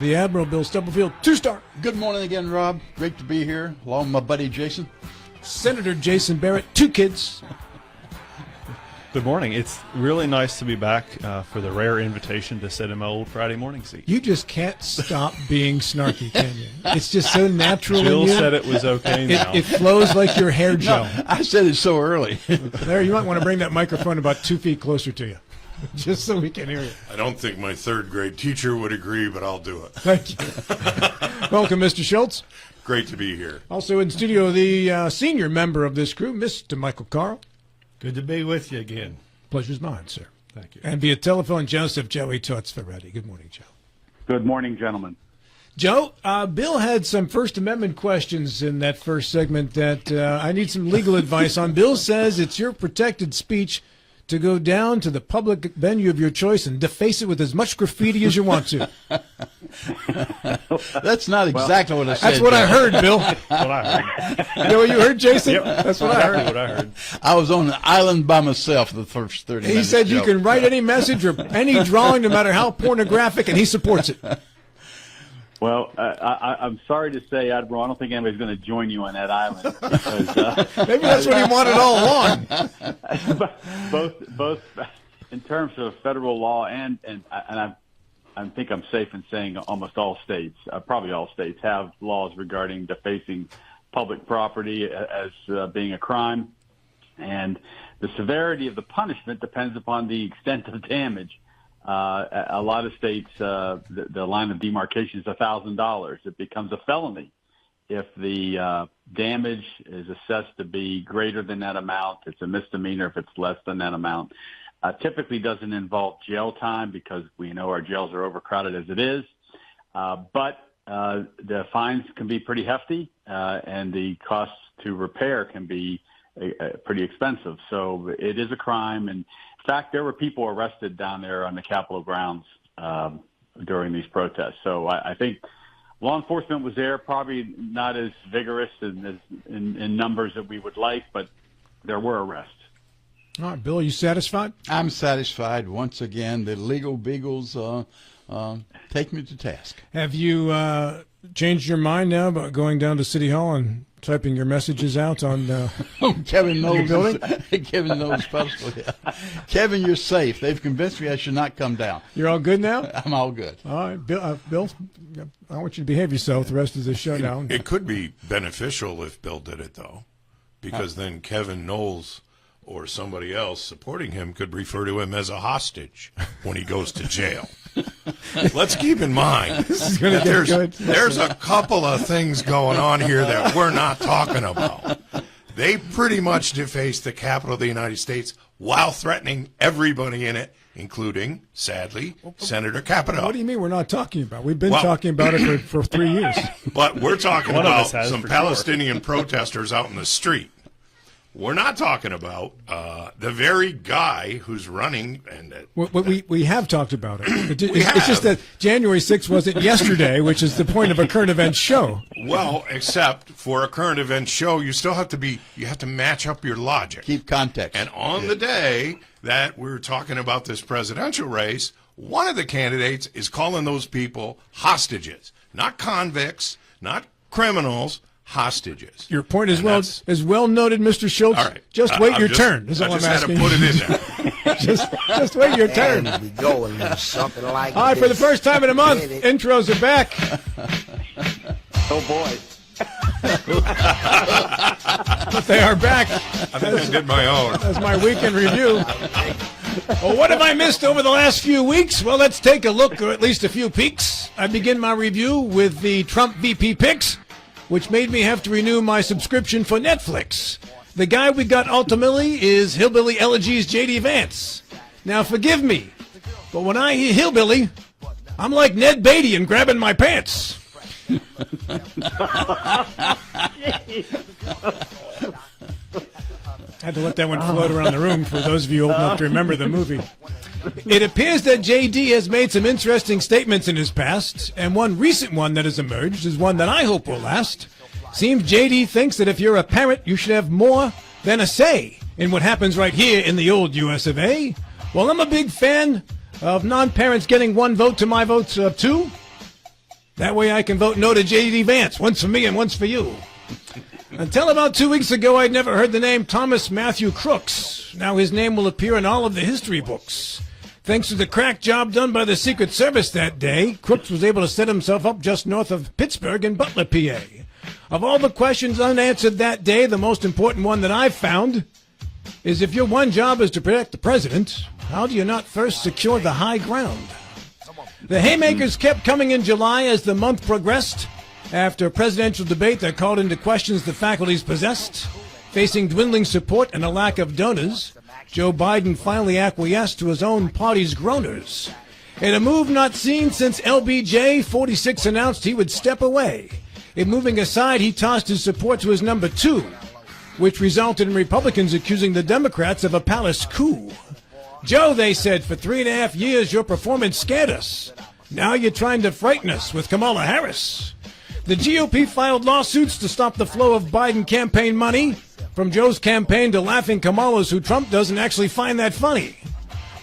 The Admiral, Bill Stubblefield, 2-star. Good morning again, Rob. Great to be here, along with my buddy Jason. Senator Jason Barrett, 2 kids. Good morning. It's really nice to be back for the rare invitation to sit in my old Friday morning seat. You just can't stop being snarky, can you? It's just so natural Jill in you. said it was okay now. It flows like your hair gel. No, I said it so early. There, you might want to bring that microphone about 2 feet closer to you, just so we can hear you. I don't think my third grade teacher would agree, but I'll do it. Thank you. Welcome, Mr. Schultz. Great to be here. Also in studio, the senior member of this crew, Mr. Michael Carl. Good to be with you again. Pleasure's mine, sir. Thank you. And via telephone, Joseph Joey Toots Ferretti. Good morning, Joe. Good morning, gentlemen. Joe, Bill had some First Amendment questions in that first segment that I need some legal advice on. Bill says it's your protected speech to go down to the public venue of your choice and deface it with as much graffiti as you want to. That's not exactly what I said. That's what I heard, Bill. That's what I heard. You know what you heard, Jason? Yep. That's what I heard. Exactly what I heard. I was on an island by myself the first 30 minutes. He said you Joe. can write any message or any drawing, no matter how pornographic, and he supports it. Well, I'm sorry to say, Admiral, I don't think anybody's going to join you on that island. Because, Maybe that's what he wanted all along. both in terms of federal law and I think I'm safe in saying almost all states, probably all states, have laws regarding defacing public property as being a crime. And the severity of the punishment depends upon the extent of damage. A lot of states, the line of demarcation is $1,000. It becomes a felony if the damage is assessed to be greater than that amount. It's a misdemeanor if it's less than that amount. Typically doesn't involve jail time because we know our jails are overcrowded as it is. But the fines can be pretty hefty, and the costs to repair can be pretty expensive. So it is a crime. And in fact, there were people arrested down there on the Capitol grounds during these protests. So I think law enforcement was there, probably not as vigorous in numbers that we would like, but there were arrests. All right, Bill, are you satisfied? I'm satisfied. Once again, the legal beagles take me to task. Have you changed your mind now about going down to City Hall and typing your messages out on Kevin knows. building? Kevin knows personally. Kevin, you're safe. They've convinced me I should not come down. You're all good now? I'm all good. All right, Bill, I want you to behave yourself the rest of the show now. It could be beneficial if Bill did it, though, because then Kevin Knowles or somebody else supporting him could refer to him as a hostage when he goes to jail. Let's keep in mind that there's a couple of things going on here that we're not talking about. They pretty much defaced the Capitol of the United States while threatening everybody in it, including, sadly, Senator Capito. What do you mean we're not talking about? We've been talking about it for 3 years. But we're talking One of about us has, some for Palestinian protesters out in the street. We're not talking about the very guy who's running. And We have talked about it. It's just that January 6th wasn't yesterday, which is the point of a current events show. well, except for a current event show, you still have to match up your logic. Keep context. And on the day that we're talking about this presidential race, one of the candidates is calling those people hostages, not convicts, not criminals. Hostages. Your point is well noted, Mr. Schultz. All right. Just wait your turn. Is all I'm asking. I just had to put it in there. just wait your turn. And we go and something like All right, for the this. first time in a month, intros are back. Oh, boy. But they are back. I think I did my own. That's my weekend review. Well, what have I missed over the last few weeks? Well, let's take a look, or at least a few peeks. I begin my review with the Trump VP picks, which made me have to renew my subscription for Netflix. The guy we got ultimately is Hillbilly Elegies J.D. Vance. Now, forgive me, but when I hear Hillbilly, I'm like Ned Beatty and grabbing my pants. Had to let that one float around the room for those of you old enough to remember the movie. It appears that J.D. has made some interesting statements in his past, and one recent one that has emerged is one that I hope will last. Seems J.D. thinks that if you're a parent, you should have more than a say in what happens right here in the old U.S. of A. Well, I'm a big fan of non-parents getting one vote to my votes of two. That way I can vote no to J.D. Vance, once for me and once for you. Until about 2 weeks ago, I'd never heard the name Thomas Matthew Crooks. Now his name will appear in all of the history books. Thanks to the crack job done by the Secret Service that day, Crooks was able to set himself up just north of Pittsburgh in Butler, PA. Of all the questions unanswered that day, the most important one that I've found is if your one job is to protect the president, how do you not first secure the high ground? The haymakers kept coming in July as the month progressed. After a presidential debate that called into questions the faculties possessed, facing dwindling support and a lack of donors, Joe Biden finally acquiesced to his own party's groaners. In a move not seen since LBJ 46 announced he would step away. In moving aside, he tossed his support to his number 2, which resulted in Republicans accusing the Democrats of a palace coup. Joe, they said, for 3.5 years your performance scared us. Now you're trying to frighten us with Kamala Harris. The GOP filed lawsuits to stop the flow of Biden campaign money, from Joe's campaign to laughing Kamalas who Trump doesn't actually find that funny.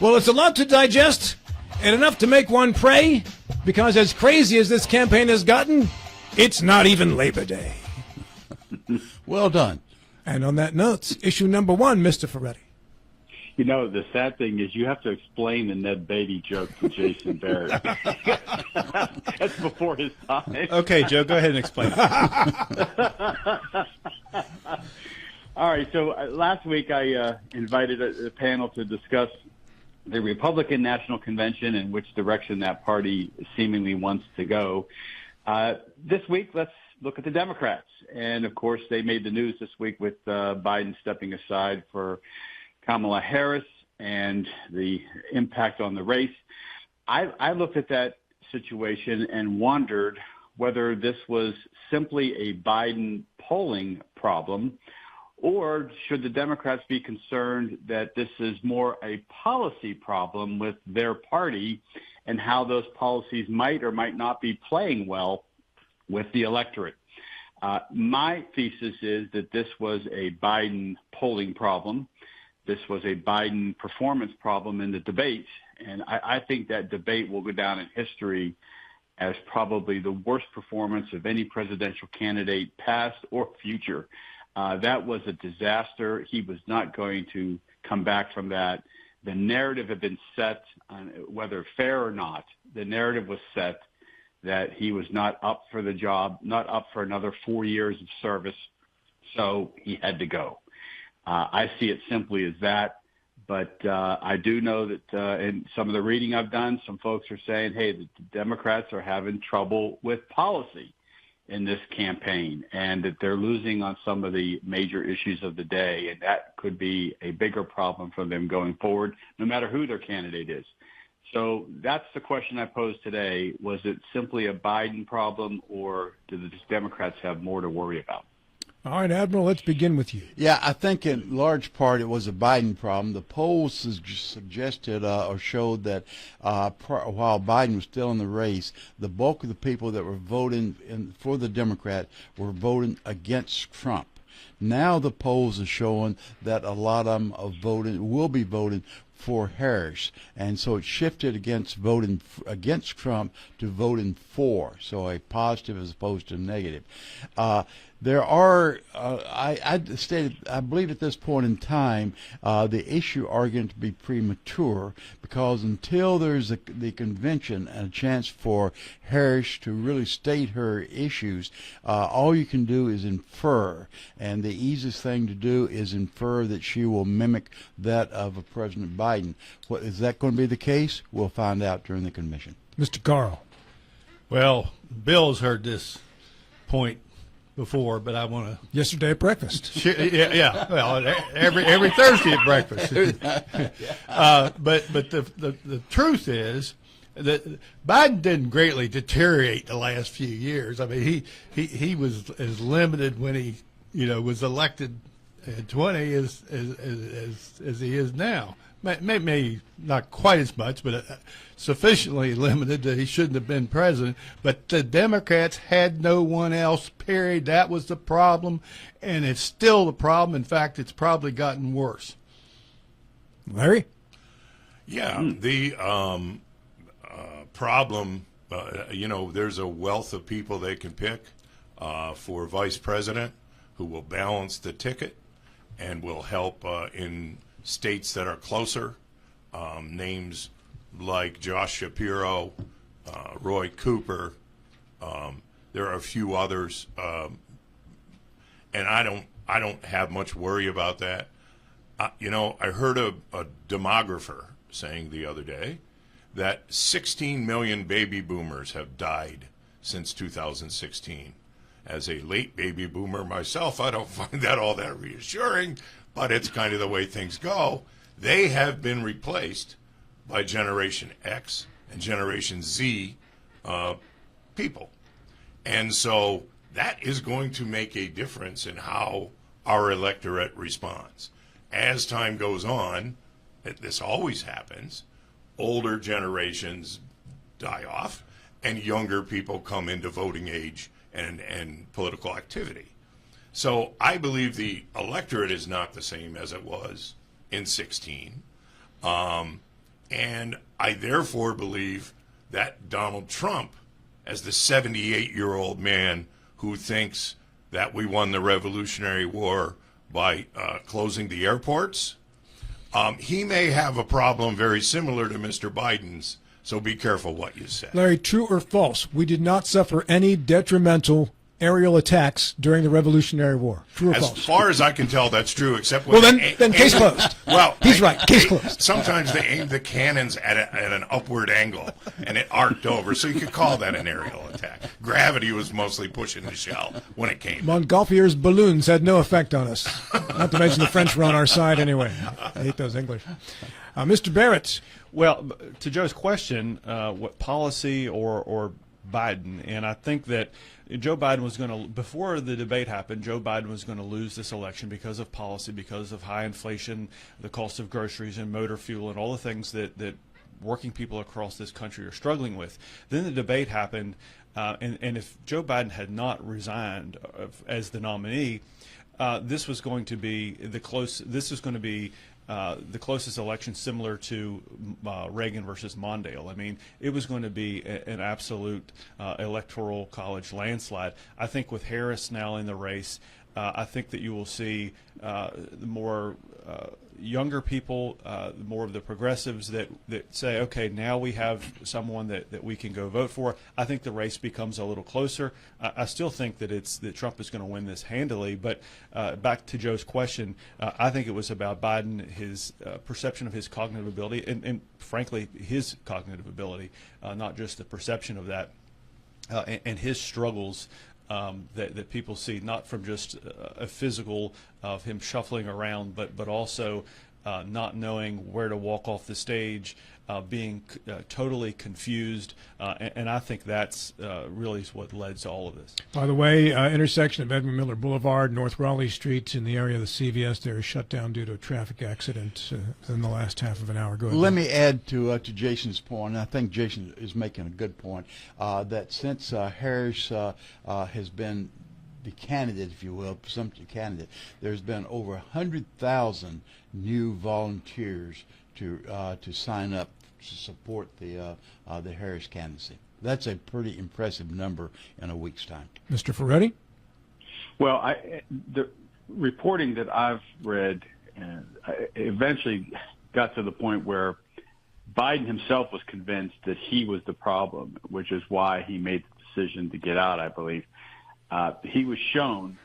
Well, it's a lot to digest and enough to make one pray, because as crazy as this campaign has gotten, it's not even Labor Day. Well done. And on that note, issue number 1, Mr. Ferretti. You know, the sad thing is you have to explain the Ned Beatty joke to Jason Barrett. That's before his time. Okay, Joe, go ahead and explain it. All right, so last week I invited a panel to discuss the Republican National Convention and which direction that party seemingly wants to go. This week, let's look at the Democrats. And, of course, they made the news this week with Biden stepping aside for Kamala Harris and the impact on the race. I looked at that situation and wondered whether this was simply a Biden polling problem, or should the Democrats be concerned that this is more a policy problem with their party and how those policies might or might not be playing well with the electorate. My thesis is that this was a Biden polling problem. This was a Biden performance problem in the debate. And I think that debate will go down in history as probably the worst performance of any presidential candidate, past or future. That was a disaster. He was not going to come back from that. The narrative had been set, whether fair or not, the narrative was set that he was not up for the job, not up for another 4 years of service, so he had to go. I see it simply as that, but I do know that in some of the reading I've done, some folks are saying, hey, the Democrats are having trouble with policy in this campaign and that they're losing on some of the major issues of the day, and that could be a bigger problem for them going forward, no matter who their candidate is. So that's the question I posed today. Was it simply a Biden problem, or do the Democrats have more to worry about? All right, Admiral, let's begin with you. Yeah, I think in large part it was a Biden problem. The polls suggested or showed that while Biden was still in the race, the bulk of the people that were voting for the Democrat were voting against Trump. Now the polls are showing that a lot of them will be voting for Harris, and so it shifted against voting against Trump to voting for, so a positive as opposed to negative. There are, I believe at this point in time, the issue are going to be premature, because until there's the convention and a chance for Harris to really state her issues, all you can do is infer, and the easiest thing to do is infer that she will mimic that of a President Biden. Is that going to be the case? We'll find out during the convention. Mr. Carl. Well, Bill's heard this point before, but I want to. Yesterday at breakfast. Yeah. Well, every Thursday at breakfast. But the truth is that Biden didn't greatly deteriorate the last few years. I mean, he was as limited when he was elected in 20 as he is now. Maybe not quite as much, but sufficiently limited that he shouldn't have been president. But the Democrats had no one else, period. That was the problem, and it's still the problem. In fact, it's probably gotten worse. Larry? Yeah, the problem there's a wealth of people they can pick for vice president who will balance the ticket and will help in states that are closer. Names like Josh Shapiro, Roy Cooper. There are a few others, and I don't have much worry about that. I heard a demographer saying the other day that 16 million baby boomers have died since 2016. As a late baby boomer myself, I don't find that all that reassuring, but it's kind of the way things go. They have been replaced by Generation X and Generation Z people. And so that is going to make a difference in how our electorate responds. As time goes on, this always happens, older generations die off and younger people come into voting age and political activity. So I believe the electorate is not the same as it was in 16. And I therefore believe that Donald Trump, as the 78-year-old man who thinks that we won the Revolutionary War by closing the airports, he may have a problem very similar to Mr. Biden's. So be careful what you say. Larry, true or false? We did not suffer any detrimental aerial attacks during the Revolutionary War. True or false? As far as I can tell, that's true, except when then case closed. Well, he's right. Case closed. Sometimes they aimed the cannons at an upward angle, and it arced over, so you could call that an aerial attack. Gravity was mostly pushing the shell when it came. Montgolfier's balloons had no effect on us. Not to mention the French were on our side anyway. I hate those English. Mr. Barrett. Well, to Joe's question, what policy or Biden, and I think that Joe Biden was going to, before the debate happened, Joe Biden was going to lose this election because of policy, because of high inflation, the cost of groceries and motor fuel and all the things that working people across this country are struggling with. Then the debate happened, and if Joe Biden had not resigned as the nominee, this was going to be the closest election, similar to Reagan versus Mondale. I mean, it was going to be an absolute electoral college landslide. I think with Harris now in the race, I think that you will see more younger people, more of the progressives that say, okay, now we have someone that we can go vote for. I think the race becomes a little closer. I still think that Trump is going to win this handily. But back to Joe's question, I think it was about Biden, his perception of his cognitive ability, and frankly, his cognitive ability, not just the perception of that, and his struggles. That people see, not from just a physical of him shuffling around, but also not knowing where to walk off the stage, being totally confused, and I think that's really what led to all of this. By the way, intersection of Edmund Miller Boulevard, North Raleigh Street in the area of the CVS there is shut down due to a traffic accident in the last half of an hour. Go ahead. Let me add to Jason's point, and I think Jason is making a good point, that since Harris has been the candidate, if you will, presumptive candidate, there's been over 100,000 new volunteers to sign up to support the Harris candidacy. That's a pretty impressive number in a week's time. Mr. Ferretti? Well, the reporting that I've read eventually got to the point where Biden himself was convinced that he was the problem, which is why he made the decision to get out, I believe. He was shown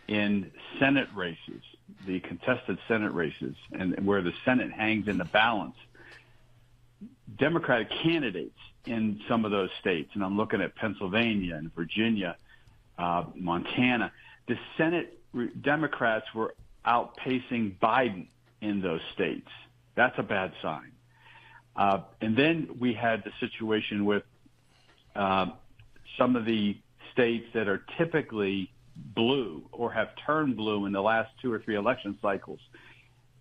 in Senate races, the contested Senate races, and where the Senate hangs in the balance, Democratic candidates in some of those states, and I'm looking at Pennsylvania and Virginia, Montana, the Senate Democrats were outpacing Biden in those states. That's a bad sign. And then we had the situation with some of the states that are typically blue or have turned blue in the last 2 or 3 election cycles.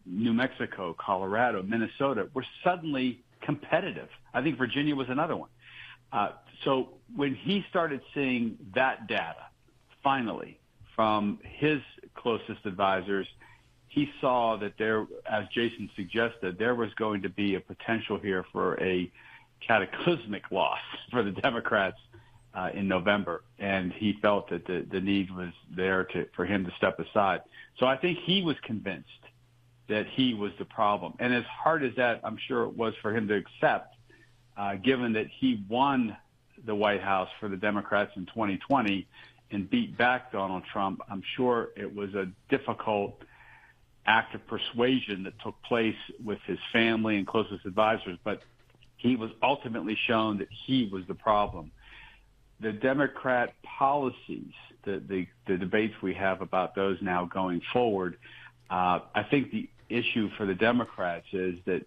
New Mexico, Colorado, Minnesota were suddenly competitive. I think Virginia was another one. So when he started seeing that data, finally, from his closest advisors, he saw that there, as Jason suggested, there was going to be a potential here for a cataclysmic loss for the Democrats in November, and he felt that the need was there for him to step aside. So I think he was convinced that he was the problem. And as hard as that, I'm sure it was for him to accept, given that he won the White House for the Democrats in 2020 and beat back Donald Trump, I'm sure it was a difficult act of persuasion that took place with his family and closest advisors, but he was ultimately shown that he was the problem. The Democrat policies, the debates we have about those now going forward, I think the issue for the Democrats is that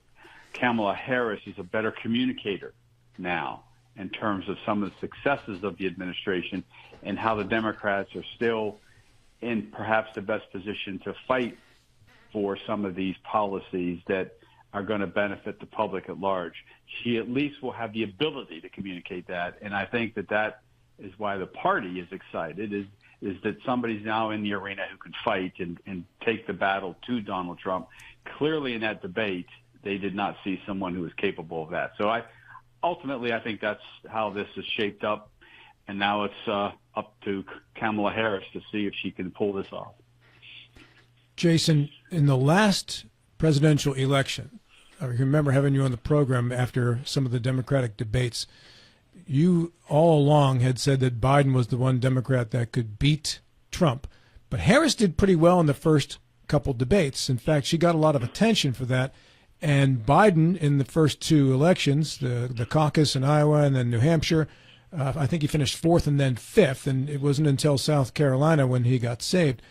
Kamala Harris is a better communicator now in terms of some of the successes of the administration and how the Democrats are still in perhaps the best position to fight for some of these policies that are going to benefit the public at large. She at least will have the ability to communicate that, and I think that is why the party is excited, is that somebody's now in the arena who can fight and take the battle to Donald Trump. Clearly in that debate, they did not see someone who was capable of that. So ultimately, I think that's how this is shaped up, and now it's up to Kamala Harris to see if she can pull this off. Jason, in the last presidential election, I remember having you on the program after some of the Democratic debates. You all along had said that Biden was the one Democrat that could beat Trump. But Harris did pretty well in the first couple debates. In fact, she got a lot of attention for that. And Biden, in the first two elections, the caucus in Iowa and then New Hampshire, I think he finished fourth and then fifth. And it wasn't until South Carolina when he got saved.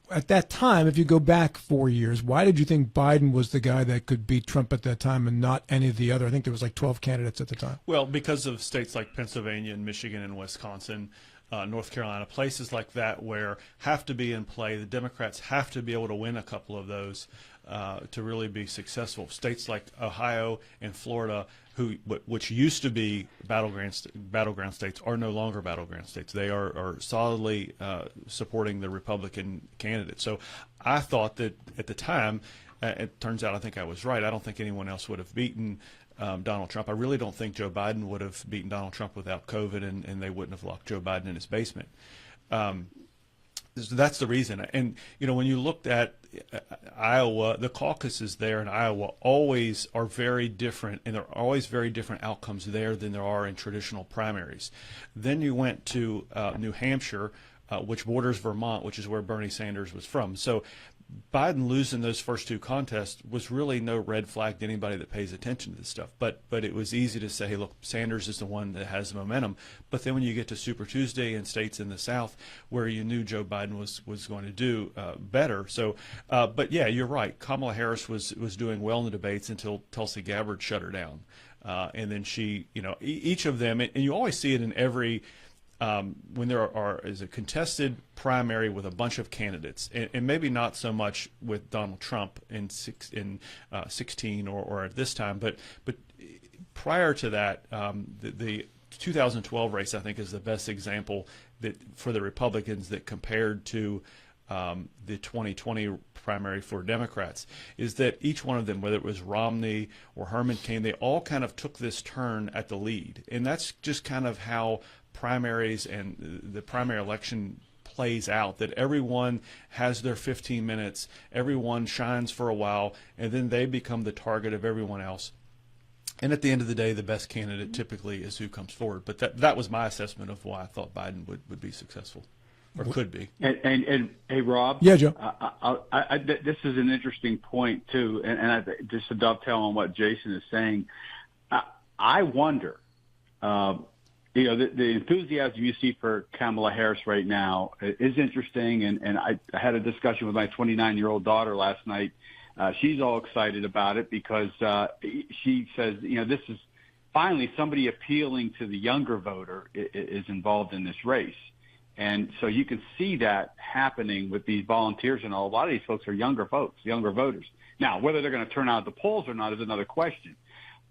At that time, if you go back 4 years, why did you think Biden was the guy that could beat Trump at that time and not any of the other? I think there was like 12 candidates at the time. Well, because of states like Pennsylvania and Michigan and Wisconsin, North Carolina, places like that where have to be in play. The Democrats have to be able to win a couple of those to really be successful. States like Ohio and Florida, which used to be battleground states, are no longer battleground states. They are solidly supporting the Republican candidate. So I thought that at the time, it turns out I think I was right. I don't think anyone else would have beaten Donald Trump. I really don't think Joe Biden would have beaten Donald Trump without COVID, and they wouldn't have locked Joe Biden in his basement. That's the reason. And, when you looked at Iowa, the caucuses there in Iowa always are very different, and there are always very different outcomes there than there are in traditional primaries. Then you went to New Hampshire, which borders Vermont, which is where Bernie Sanders was from. So Biden losing those first two contests was really no red flag to anybody that pays attention to this stuff. But it was easy to say, hey, look, Sanders is the one that has the momentum. But then when you get to Super Tuesday in states in the South where you knew Joe Biden was going to do better. So, but yeah, you're right. Kamala Harris was doing well in the debates until Tulsi Gabbard shut her down. And then she, each of them, and you always see it in every when there is a contested primary with a bunch of candidates, and maybe not so much with Donald Trump in 16 or at this time, but prior to that, the 2012 race I think is the best example that for the Republicans that compared to the 2020 primary for Democrats, is that each one of them, whether it was Romney or Herman Cain, they all kind of took this turn at the lead, and that's just kind of how primaries and the primary election plays out, that everyone has their 15 minutes, everyone shines for a while, and then they become the target of everyone else. And at the end of the day, the best candidate typically is who comes forward. But that was my assessment of why I thought Biden would be successful, or could be. And hey, Rob. Yeah, Joe. This is an interesting point, too, and just to dovetail on what Jason is saying, I wonder, the enthusiasm you see for Kamala Harris right now is interesting, and I had a discussion with my 29-year-old daughter last night. She's all excited about it because she says, this is finally somebody appealing to the younger voter is involved in this race. And so you can see that happening with these volunteers and all. A lot of these folks are younger voters. Now, whether they're going to turn out at the polls or not is another question.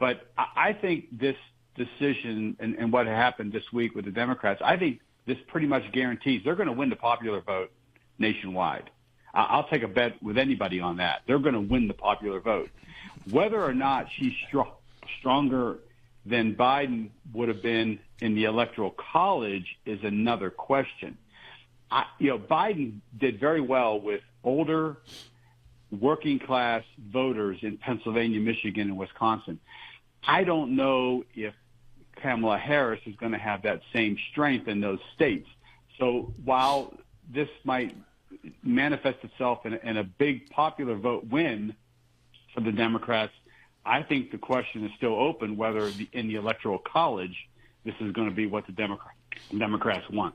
But I think this decision and what happened this week with the Democrats, I think this pretty much guarantees they're going to win the popular vote nationwide. I'll take a bet with anybody on that. They're going to win the popular vote. Whether or not she's stronger than Biden would have been in the Electoral College is another question. Biden did very well with older working class voters in Pennsylvania, Michigan, and Wisconsin. I don't know if Kamala Harris is going to have that same strength in those states. So while this might manifest itself in a big popular vote win for the Democrats, I think the question is still open whether in the Electoral College this is going to be what the Democrats want.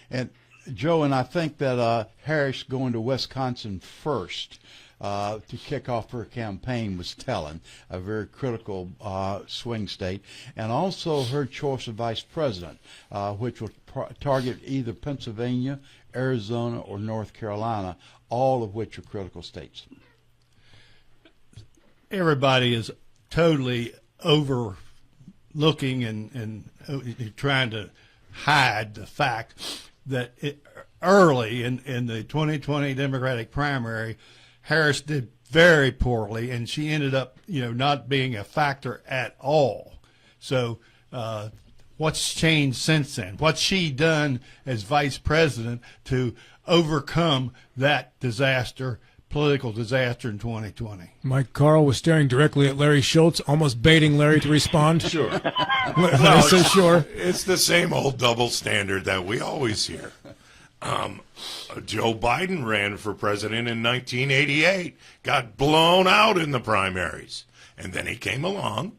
And Joe, and I think that Harris going to Wisconsin first to kick off her campaign was telling, a very critical swing state, and also her choice of vice president, which will target either Pennsylvania, Arizona, or North Carolina, all of which are critical states. Everybody is totally overlooking and trying to hide the fact that early in the 2020 Democratic primary, Harris did very poorly, and she ended up, not being a factor at all. So what's changed since then? What's she done as vice president to overcome that disaster, political disaster in 2020? Mike Carl was staring directly at Larry Schultz, almost baiting Larry to respond. Sure. Larry says sure. It's the same old double standard that we always hear. Joe Biden ran for president in 1988, got blown out in the primaries, and then he came along,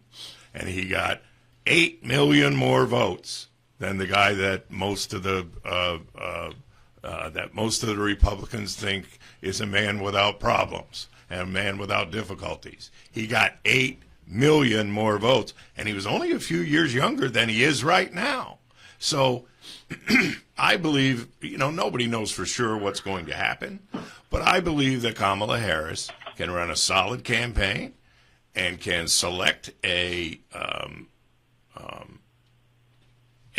and he got 8 million more votes than the guy that most of the Republicans think is a man without problems and a man without difficulties. He got 8 million more votes, and he was only a few years younger than he is right now. So I believe, nobody knows for sure what's going to happen, but I believe that Kamala Harris can run a solid campaign and can select a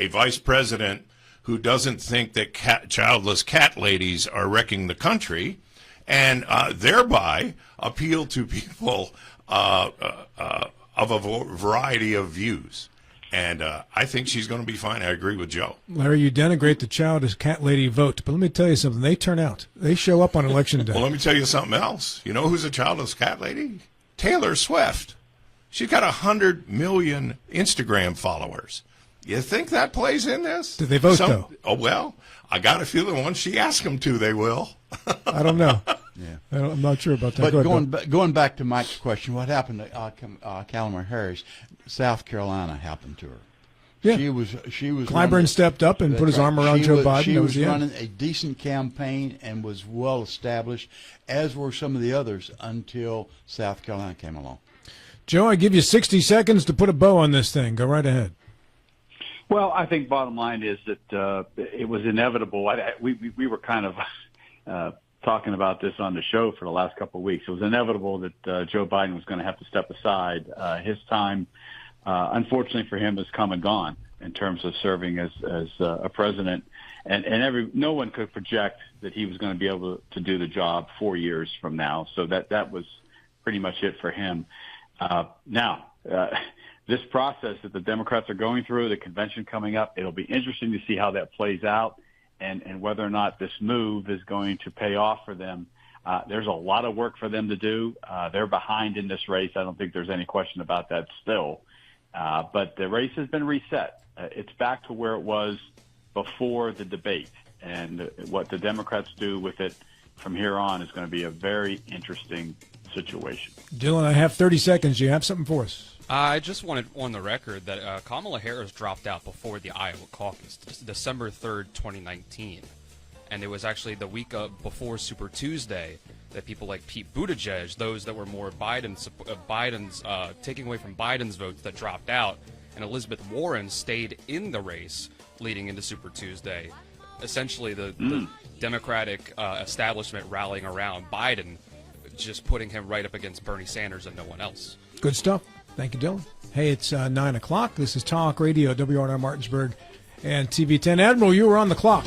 vice president who doesn't think that childless cat ladies are wrecking the country, and thereby appeal to people of a variety of views. And I think she's going to be fine. I agree with Joe. Larry, you denigrate the childless cat lady vote, but let me tell you something. They turn out. They show up on election day. Well, let me tell you something else. You know who's a childless cat lady? Taylor Swift. She's got 100 million Instagram followers. You think that plays in this? Do they vote, though? Oh, well, I got a feeling once she asks them to, they will. I don't know. Yeah. I'm not sure about that. But going back to Mike's question, what happened to Kamala Harris? South Carolina happened to her. Yeah. She was Clyburn stepped up and put his arm around Joe Biden. She was running a decent campaign and was well established, as were some of the others, until South Carolina came along. Joe, I give you 60 seconds to put a bow on this thing. Go right ahead. Well, I think bottom line is that it was inevitable. We were kind of talking about this on the show for the last couple of weeks. It was inevitable that Joe Biden was going to have to step aside. His time, unfortunately for him, has come and gone in terms of serving as a president. And no one could project that he was going to be able to do the job 4 years from now. So that was pretty much it for him. Now, this process that the Democrats are going through, the convention coming up, it'll be interesting to see how that plays out and whether or not this move is going to pay off for them. There's a lot of work for them to do. They're behind in this race. I don't think there's any question about that still. But the race has been reset. It's back to where it was before the debate. And what the Democrats do with it from here on is going to be a very interesting situation. Dylan, I have 30 seconds. Do you have something for us? I just wanted on the record that Kamala Harris dropped out before the Iowa caucus, December 3rd, 2019. And it was actually the week before Super Tuesday that people like Pete Buttigieg, those that were more Biden's taking away from Biden's votes, that dropped out. And Elizabeth Warren stayed in the race leading into Super Tuesday. Essentially, the Democratic establishment rallying around Biden, just putting him right up against Bernie Sanders and no one else. Good stuff. Thank you, Dylan. Hey, it's 9 o'clock. This is Talk Radio, WRNR Martinsburg and TV 10. Admiral, you were on the clock.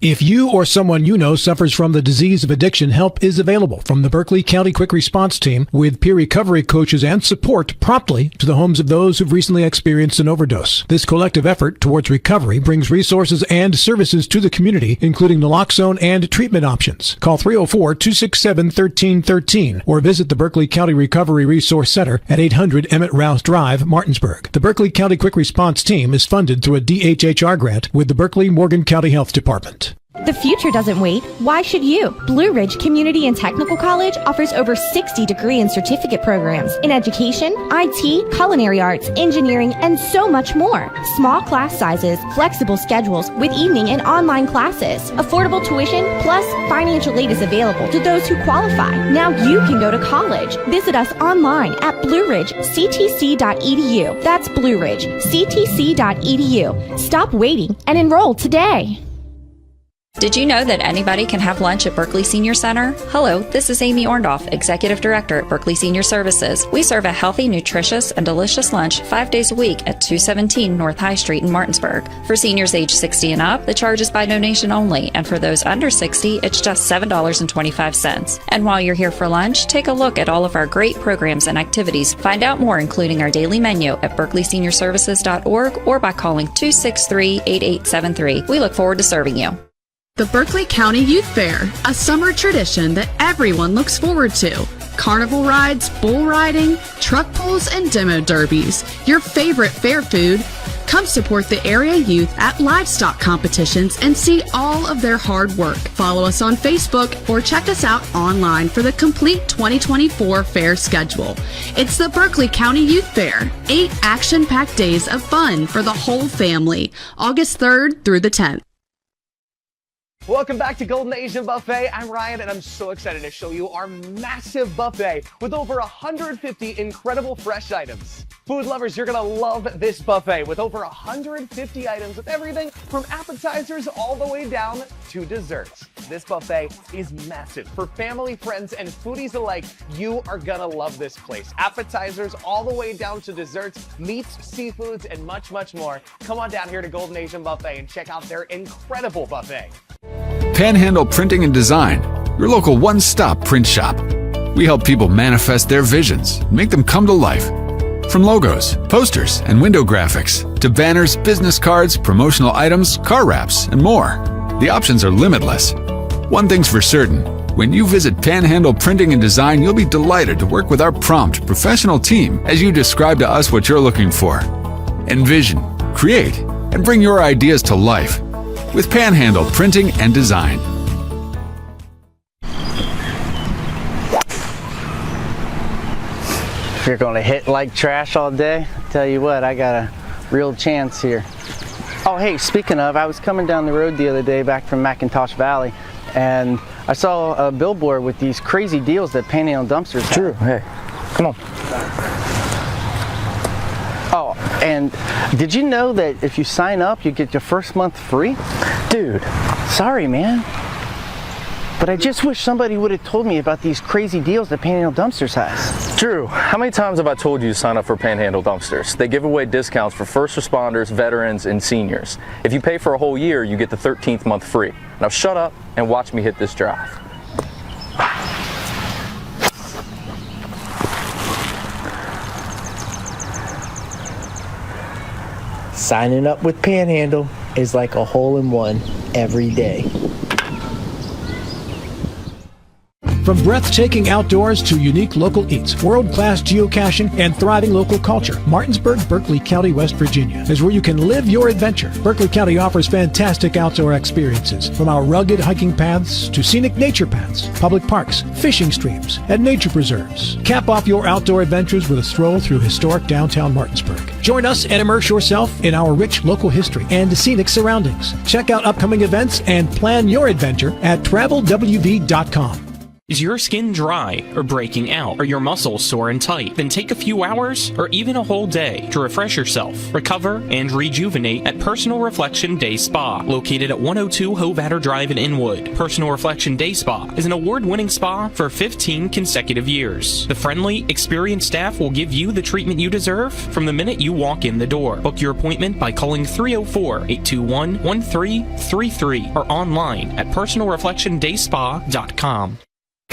If you or someone you know suffers from the disease of addiction, help is available from the Berkeley County Quick Response Team with peer recovery coaches and support promptly to the homes of those who've recently experienced an overdose. This collective effort towards recovery brings resources and services to the community, including naloxone and treatment options. Call 304-267-1313 or visit the Berkeley County Recovery Resource Center at 800 Emmett Rouse Drive, Martinsburg. The Berkeley County Quick Response Team is funded through a DHHR grant with the Berkeley Morgan County Health Department. The future doesn't wait. Why should you? Blue Ridge Community and Technical College offers over 60 degree and certificate programs in education, IT, culinary arts, engineering, and so much more. Small class sizes, flexible schedules with evening and online classes, affordable tuition, plus financial aid is available to those who qualify. Now you can go to college. Visit us online at blueridgectc.edu. That's blueridgectc.edu. Stop waiting and enroll today. Did you know that anybody can have lunch at Berkeley Senior Center? Hello, this is Amy Orndorff, Executive Director at Berkeley Senior Services. We serve a healthy, nutritious, and delicious lunch 5 days a week at 217 North High Street in Martinsburg. For seniors age 60 and up, the charge is by donation only, and for those under 60, it's just $7.25. And while you're here for lunch, take a look at all of our great programs and activities. Find out more, including our daily menu, at berkeleyseniorservices.org or by calling 263-8873. We look forward to serving you. The Berkeley County Youth Fair, a summer tradition that everyone looks forward to. Carnival rides, bull riding, truck pulls, and demo derbies. Your favorite fair food. Come support the area youth at livestock competitions and see all of their hard work. Follow us on Facebook or check us out online for the complete 2024 fair schedule. It's the Berkeley County Youth Fair. 8 action-packed days of fun for the whole family. August 3rd through the 10th. Welcome back to Golden Asian Buffet. I'm Ryan, and I'm so excited to show you our massive buffet with over 150 incredible fresh items. Food lovers, you're gonna love this buffet with over 150 items with everything from appetizers all the way down to desserts. This buffet is massive. For family, friends, and foodies alike, you are gonna love this place. Appetizers all the way down to desserts, meats, seafoods, and much, much more. Come on down here to Golden Asian Buffet and check out their incredible buffet. Panhandle Printing and Design, your local one-stop print shop. We help people manifest their visions, make them come to life. From logos, posters, and window graphics, to banners, business cards, promotional items, car wraps, and more. The options are limitless. One thing's for certain, when you visit Panhandle Printing and Design, you'll be delighted to work with our prompt, professional team as you describe to us what you're looking for. Envision, create, and bring your ideas to life with Panhandle Printing and Design. If you're going to hit like trash all day, I tell you what, I got a real chance here. Oh, hey, speaking of, I was coming down the road the other day back from McIntosh Valley, and I saw a billboard with these crazy deals that Panhandle Dumpsters have. True. Hey, come on. Oh, and did you know that if you sign up, you get your first month free? Dude, sorry, man. But I just wish somebody would have told me about these crazy deals that Panhandle Dumpsters has. Drew, how many times have I told you to sign up for Panhandle Dumpsters? They give away discounts for first responders, veterans, and seniors. If you pay for a whole year, you get the 13th month free. Now shut up and watch me hit this drive. Signing up with Panhandle is like a hole-in-one every day. From breathtaking outdoors to unique local eats, world-class geocaching, and thriving local culture, Martinsburg, Berkeley County, West Virginia is where you can live your adventure. Berkeley County offers fantastic outdoor experiences, from our rugged hiking paths to scenic nature paths, public parks, fishing streams, and nature preserves. Cap off your outdoor adventures with a stroll through historic downtown Martinsburg. Join us and immerse yourself in our rich local history and scenic surroundings. Check out upcoming events and plan your adventure at travelwv.com. Is your skin dry or breaking out? Are your muscles sore and tight? Then take a few hours or even a whole day to refresh yourself, recover, and rejuvenate at Personal Reflection Day Spa, located at 102 Hovatter Drive in Inwood. Personal Reflection Day Spa is an award-winning spa for 15 consecutive years. The friendly, experienced staff will give you the treatment you deserve from the minute you walk in the door. Book your appointment by calling 304-821-1333 or online at personalreflectiondayspa.com.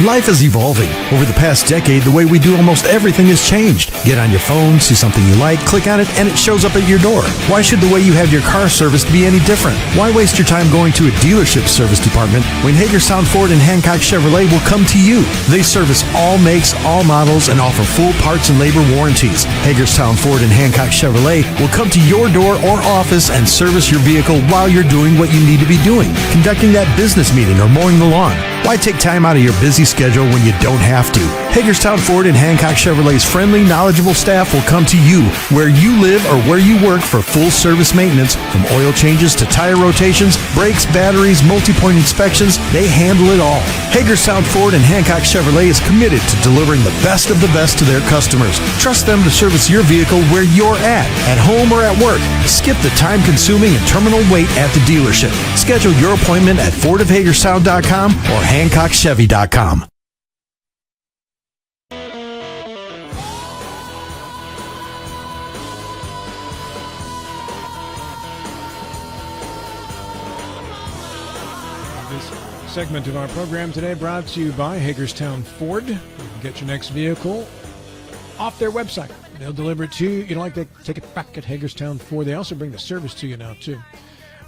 Life is evolving. Over the past decade, the way we do almost everything has changed. Get on your phone, see something you like, click on it, and it shows up at your door. Why should the way you have your car serviced be any different? Why waste your time going to a dealership service department when Hagerstown Ford and Hancock Chevrolet will come to you? They service all makes, all models, and offer full parts and labor warranties. Hagerstown Ford and Hancock Chevrolet will come to your door or office and service your vehicle while you're doing what you need to be doing, conducting that business meeting or mowing the lawn. Why take time out of your busy schedule when you don't have to? Hagerstown Ford and Hancock Chevrolet's friendly, knowledgeable staff will come to you where you live or where you work for full service maintenance, from oil changes to tire rotations, brakes, batteries, multi-point inspections. They handle it all. Hagerstown Ford and Hancock Chevrolet is committed to delivering the best of the best to their customers. Trust them to service your vehicle where you're at home or at work. Skip the time-consuming and terminal wait at the dealership. Schedule your appointment at fordofhagerstown.com or hancockchevy.com. This segment of our program today brought to you by Hagerstown Ford. You can get your next vehicle off their website. They'll deliver it to you. You don't like to take it back at Hagerstown Ford. They also bring the service to you now, too.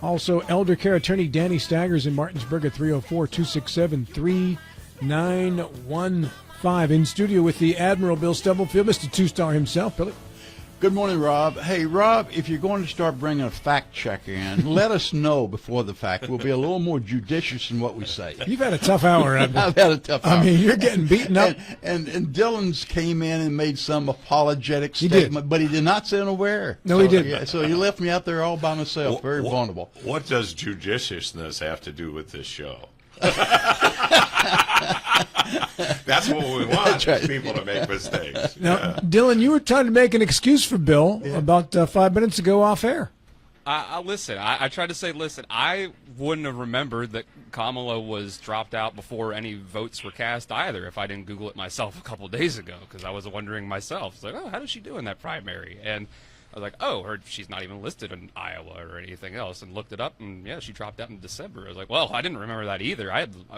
Also, elder care attorney Danny Staggers in Martinsburg at 304-267-3915. In studio with the Admiral Bill Stubblefield, Mr. Two-Star himself. Billy. Good morning, Rob. Hey, Rob, if you're going to start bringing a fact checker in, let us know before the fact. We'll be a little more judicious in what we say. You've had a tough hour, Abner. I've had a tough hour. I mean, you're getting beaten up. And Dylan's came in and made some apologetic statement, but he did not say where. No, he didn't. Yeah, so he left me out there all by myself, very vulnerable. What does judiciousness have to do with this show? That's what we want, is people to make mistakes. Now, Dylan, you were trying to make an excuse for Bill about 5 minutes ago off air. Listen, I tried to say, I wouldn't have remembered that Kamala was dropped out before any votes were cast either if I didn't Google it myself a couple days ago, because I was wondering myself. It's like, how does she do in that primary? And I was like, or she's not even listed in Iowa or anything else, and looked it up, and yeah, she dropped out in December. I was like, well, I didn't remember that either.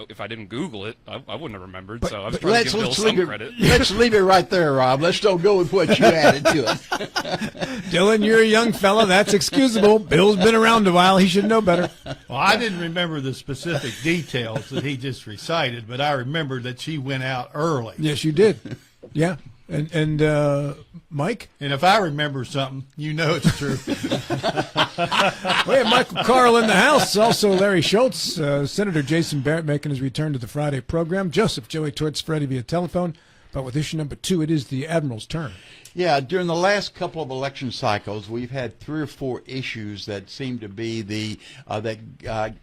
If I didn't Google it, I wouldn't have remembered. So I was trying to give Bill some credit. Let's leave it right there, Rob. Let's don't go with what you added to it. Dylan, you're a young fella. That's excusable. Bill's been around a while. He should know better. Well, I didn't remember the specific details that he just recited, but I remember that she went out early. Yes, you did. Yeah. And Mike? And if I remember something, you know it's true. We have Michael Carl in the house. Also Larry Schultz. Senator Jason Barrett making his return to the Friday program. Joseph Joey Torts Freddy via telephone. But with issue number 2, it is the Admiral's turn. Yeah, during the last couple of election cycles, we've had 3 or 4 issues that seem to be that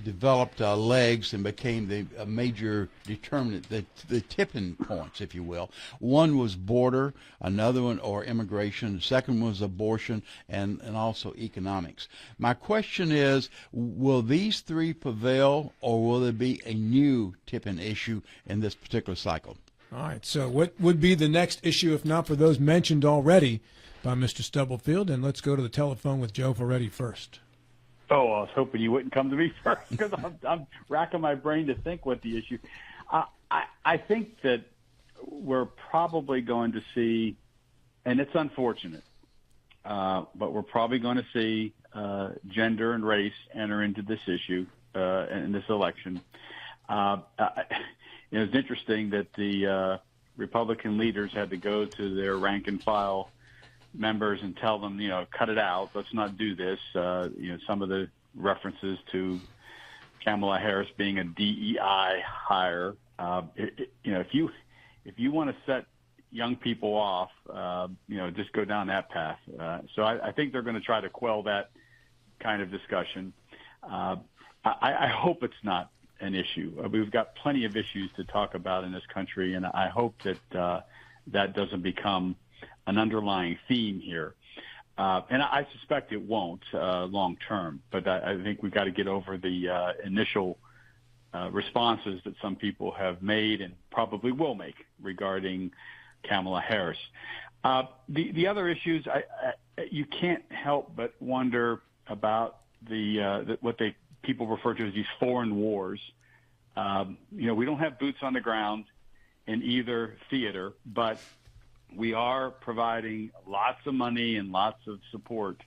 developed legs and became the major determinant, the tipping points, if you will. One was border, another one or immigration, the second one was abortion, and also economics. My question is, will these 3 prevail, or will there be a new tipping issue in this particular cycle? All right, so what would be the next issue, if not for those mentioned already by Mr. Stubblefield? And let's go to the telephone with Joe Ferretti first. Oh, I was hoping you wouldn't come to me first, because I'm racking my brain to think what the issue. I think that we're probably going to see, and it's unfortunate, but we're probably going to see gender and race enter into this issue in this election. It was interesting that the Republican leaders had to go to their rank and file members and tell them, cut it out. Let's not do this. Some of the references to Kamala Harris being a DEI hire. If you want to set young people off, just go down that path. So I think they're going to try to quell that kind of discussion. I hope it's not an issue. We've got plenty of issues to talk about in this country, and I hope that that doesn't become an underlying theme here. And I suspect it won't long term, but I think we've got to get over the initial responses that some people have made and probably will make regarding Kamala Harris. The other issues, you can't help but wonder about what people refer to as these foreign wars. We don't have boots on the ground in either theater, but we are providing lots of money and lots of support.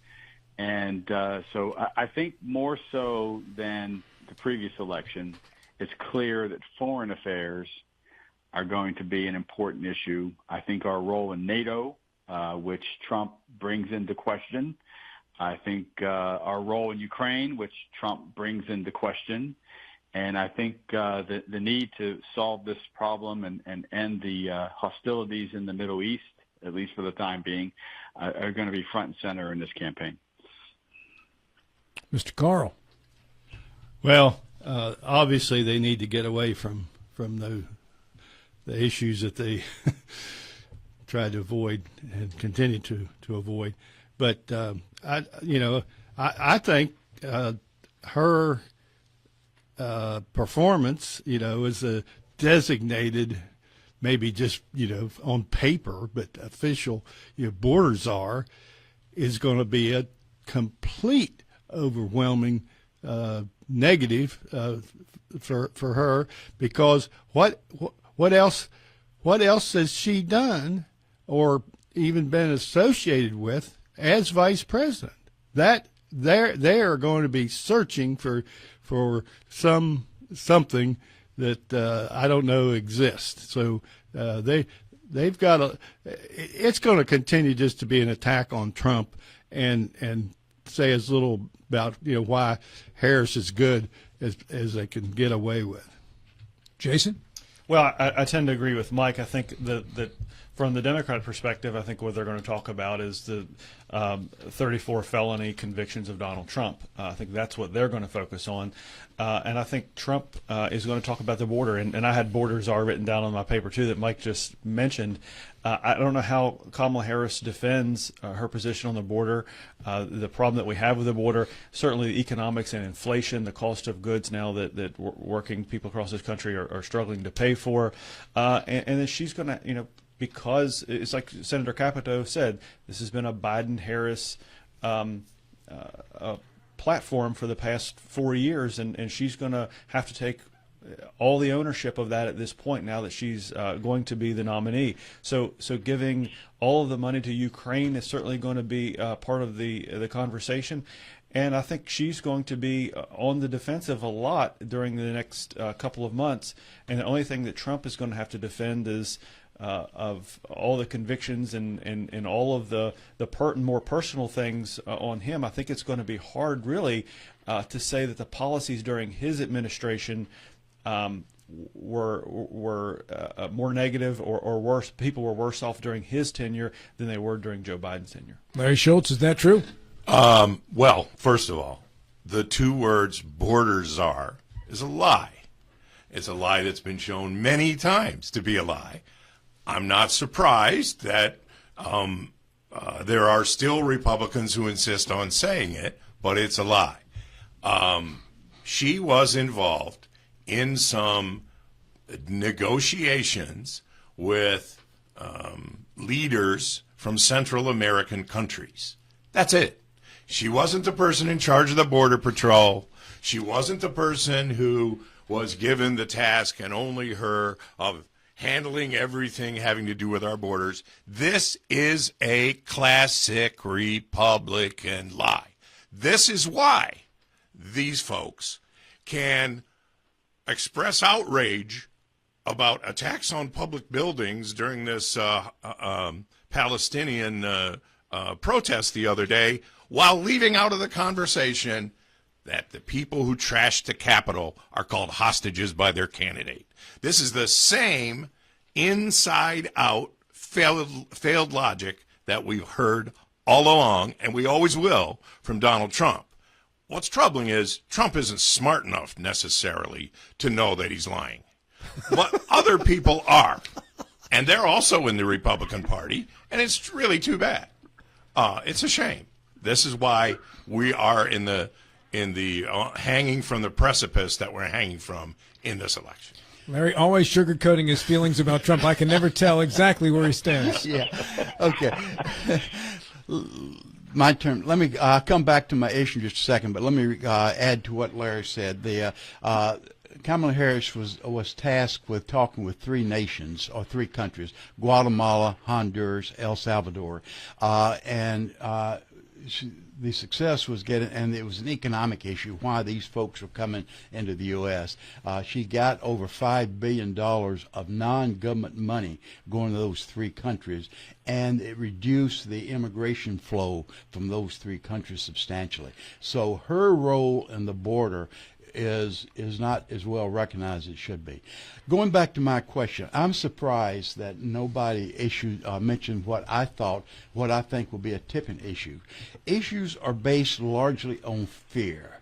And so I think more so than the previous election, it's clear that foreign affairs are going to be an important issue. I think our role in NATO, which Trump brings into question. I think our role in Ukraine, which Trump brings into question. And I think the need to solve this problem and end the hostilities in the Middle East, at least for the time being, are going to be front and center in this campaign. Mr. Carl. Well, obviously they need to get away from the issues that they try to avoid and continue to avoid. But I think her performance, as a designated, maybe just on paper, but official border czar, is going to be a complete, overwhelming negative for her, because what else has she done or even been associated with as vice president? That they are going to be searching for something that I don't know exists. So they've got it's going to continue just to be an attack on Trump and say as little about why Harris is good as they can get away with. Jason? Well, I tend to agree with Mike. I think that from the Democrat perspective, I think what they're going to talk about is the 34 felony convictions of Donald Trump. I think that's what they're going to focus on. And I think Trump is going to talk about the border. And I had border czar written down on my paper, too, that Mike just mentioned. I don't know how Kamala Harris defends her position on the border, the problem that we have with the border, certainly the economics and inflation, the cost of goods now that working people across this country are struggling to pay for. And then she's going to, because it's like Senator Capito said, this has been a Biden-Harris platform for the past 4 years, and she's going to have to take all the ownership of that at this point now that she's going to be the nominee. So giving all of the money to Ukraine is certainly going to be part of the conversation. And I think she's going to be on the defensive a lot during the next couple of months. And the only thing that Trump is going to have to defend is of all the convictions and all of the more personal things on him. I think it's going to be hard, really, to say that the policies during his administration were more negative or worse. People were worse off during his tenure than they were during Joe Biden's tenure. Larry Schultz, is that true? Well, first of all, the two words border czar is a lie. It's a lie that's been shown many times to be a lie. I'm not surprised that there are still Republicans who insist on saying it, but it's a lie. She was involved in some negotiations with leaders from Central American countries. That's it. She wasn't the person in charge of the Border Patrol. She wasn't the person who was given the task and only her of handling everything having to do with our borders. This is a classic Republican lie. This is why these folks can express outrage about attacks on public buildings during this Palestinian protest the other day, while leaving out of the conversation that the people who trashed the Capitol are called hostages by their candidate. This is the same inside-out failed logic that we've heard all along, and we always will, from Donald Trump. what's troubling is Trump isn't smart enough necessarily to know that he's lying. But other people are. And they're also in the Republican Party, and it's really too bad. It's a shame. This is why we are in the hanging from the precipice that we're hanging from in this election. Larry always sugarcoating his feelings about Trump. I can never tell exactly where he stands. Yeah. Okay. My turn. Let me come back to my issue in just a second, but let me add to what Larry said. Kamala Harris was tasked with talking with three nations or three countries: Guatemala, Honduras, El Salvador, the success was and it was an economic issue why these folks were coming into the U.S. She got over $5 billion of non-government money going to those three countries, and it reduced the immigration flow from those three countries substantially. So her role in the border is not as well recognized as it should be. Going back to my question, I'm surprised that nobody mentioned what I think will be a tipping issue. Issues are based largely on fear.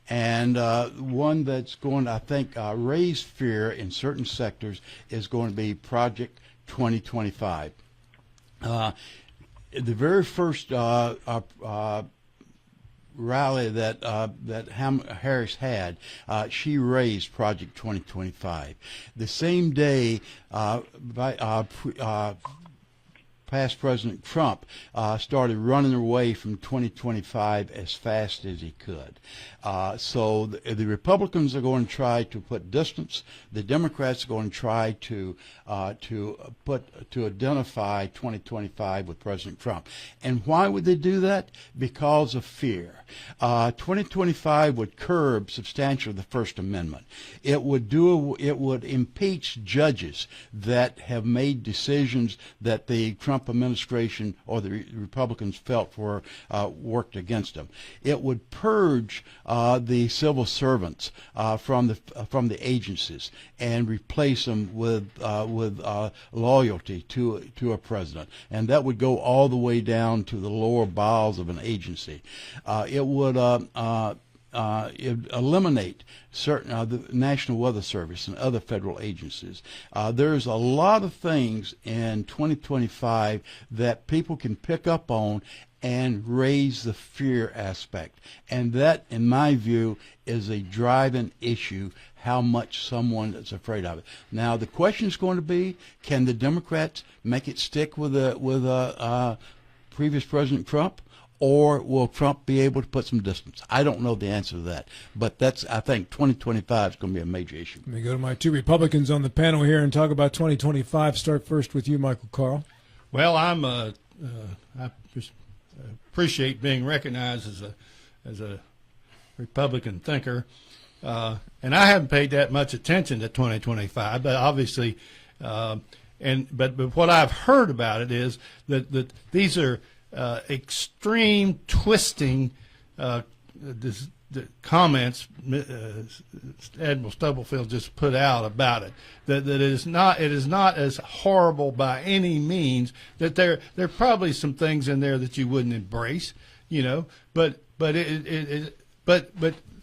And one that's going to, I think, raise fear in certain sectors is going to be Project 2025. The very first rally that Harris had, she raised Project 2025. The same day, past President Trump started running away from 2025 as fast as he could. So the Republicans are going to try to put distance. The Democrats are going to try to identify 2025 with President Trump. And why would they do that? Because of fear. 2025 would curb substantially the First Amendment. It would impeach judges that have made decisions that the Trump administration or the Republicans felt worked against them. It would purge the civil servants from the agencies and replace them with loyalty to a president, and that would go all the way down to the lower bowels of an agency. It would eliminate certain the National Weather Service and other federal agencies. There's a lot of things in 2025 that people can pick up on and raise the fear aspect. And that, in my view, is a driving issue, how much someone is afraid of it. Now, the question is going to be, can the Democrats make it stick with previous President Trump? Or will Trump be able to put some distance? I don't know the answer to that. But I think 2025 is going to be a major issue. Let me go to my two Republicans on the panel here and talk about 2025. Start first with you, Michael Carl. Well, I just appreciate being recognized as a Republican thinker. And I haven't paid that much attention to 2025, but obviously, but what I've heard about it is that these are extreme twisting the comments Admiral Stubblefield just put out about it. That it is not as horrible by any means. That there are probably some things in there that you wouldn't embrace, but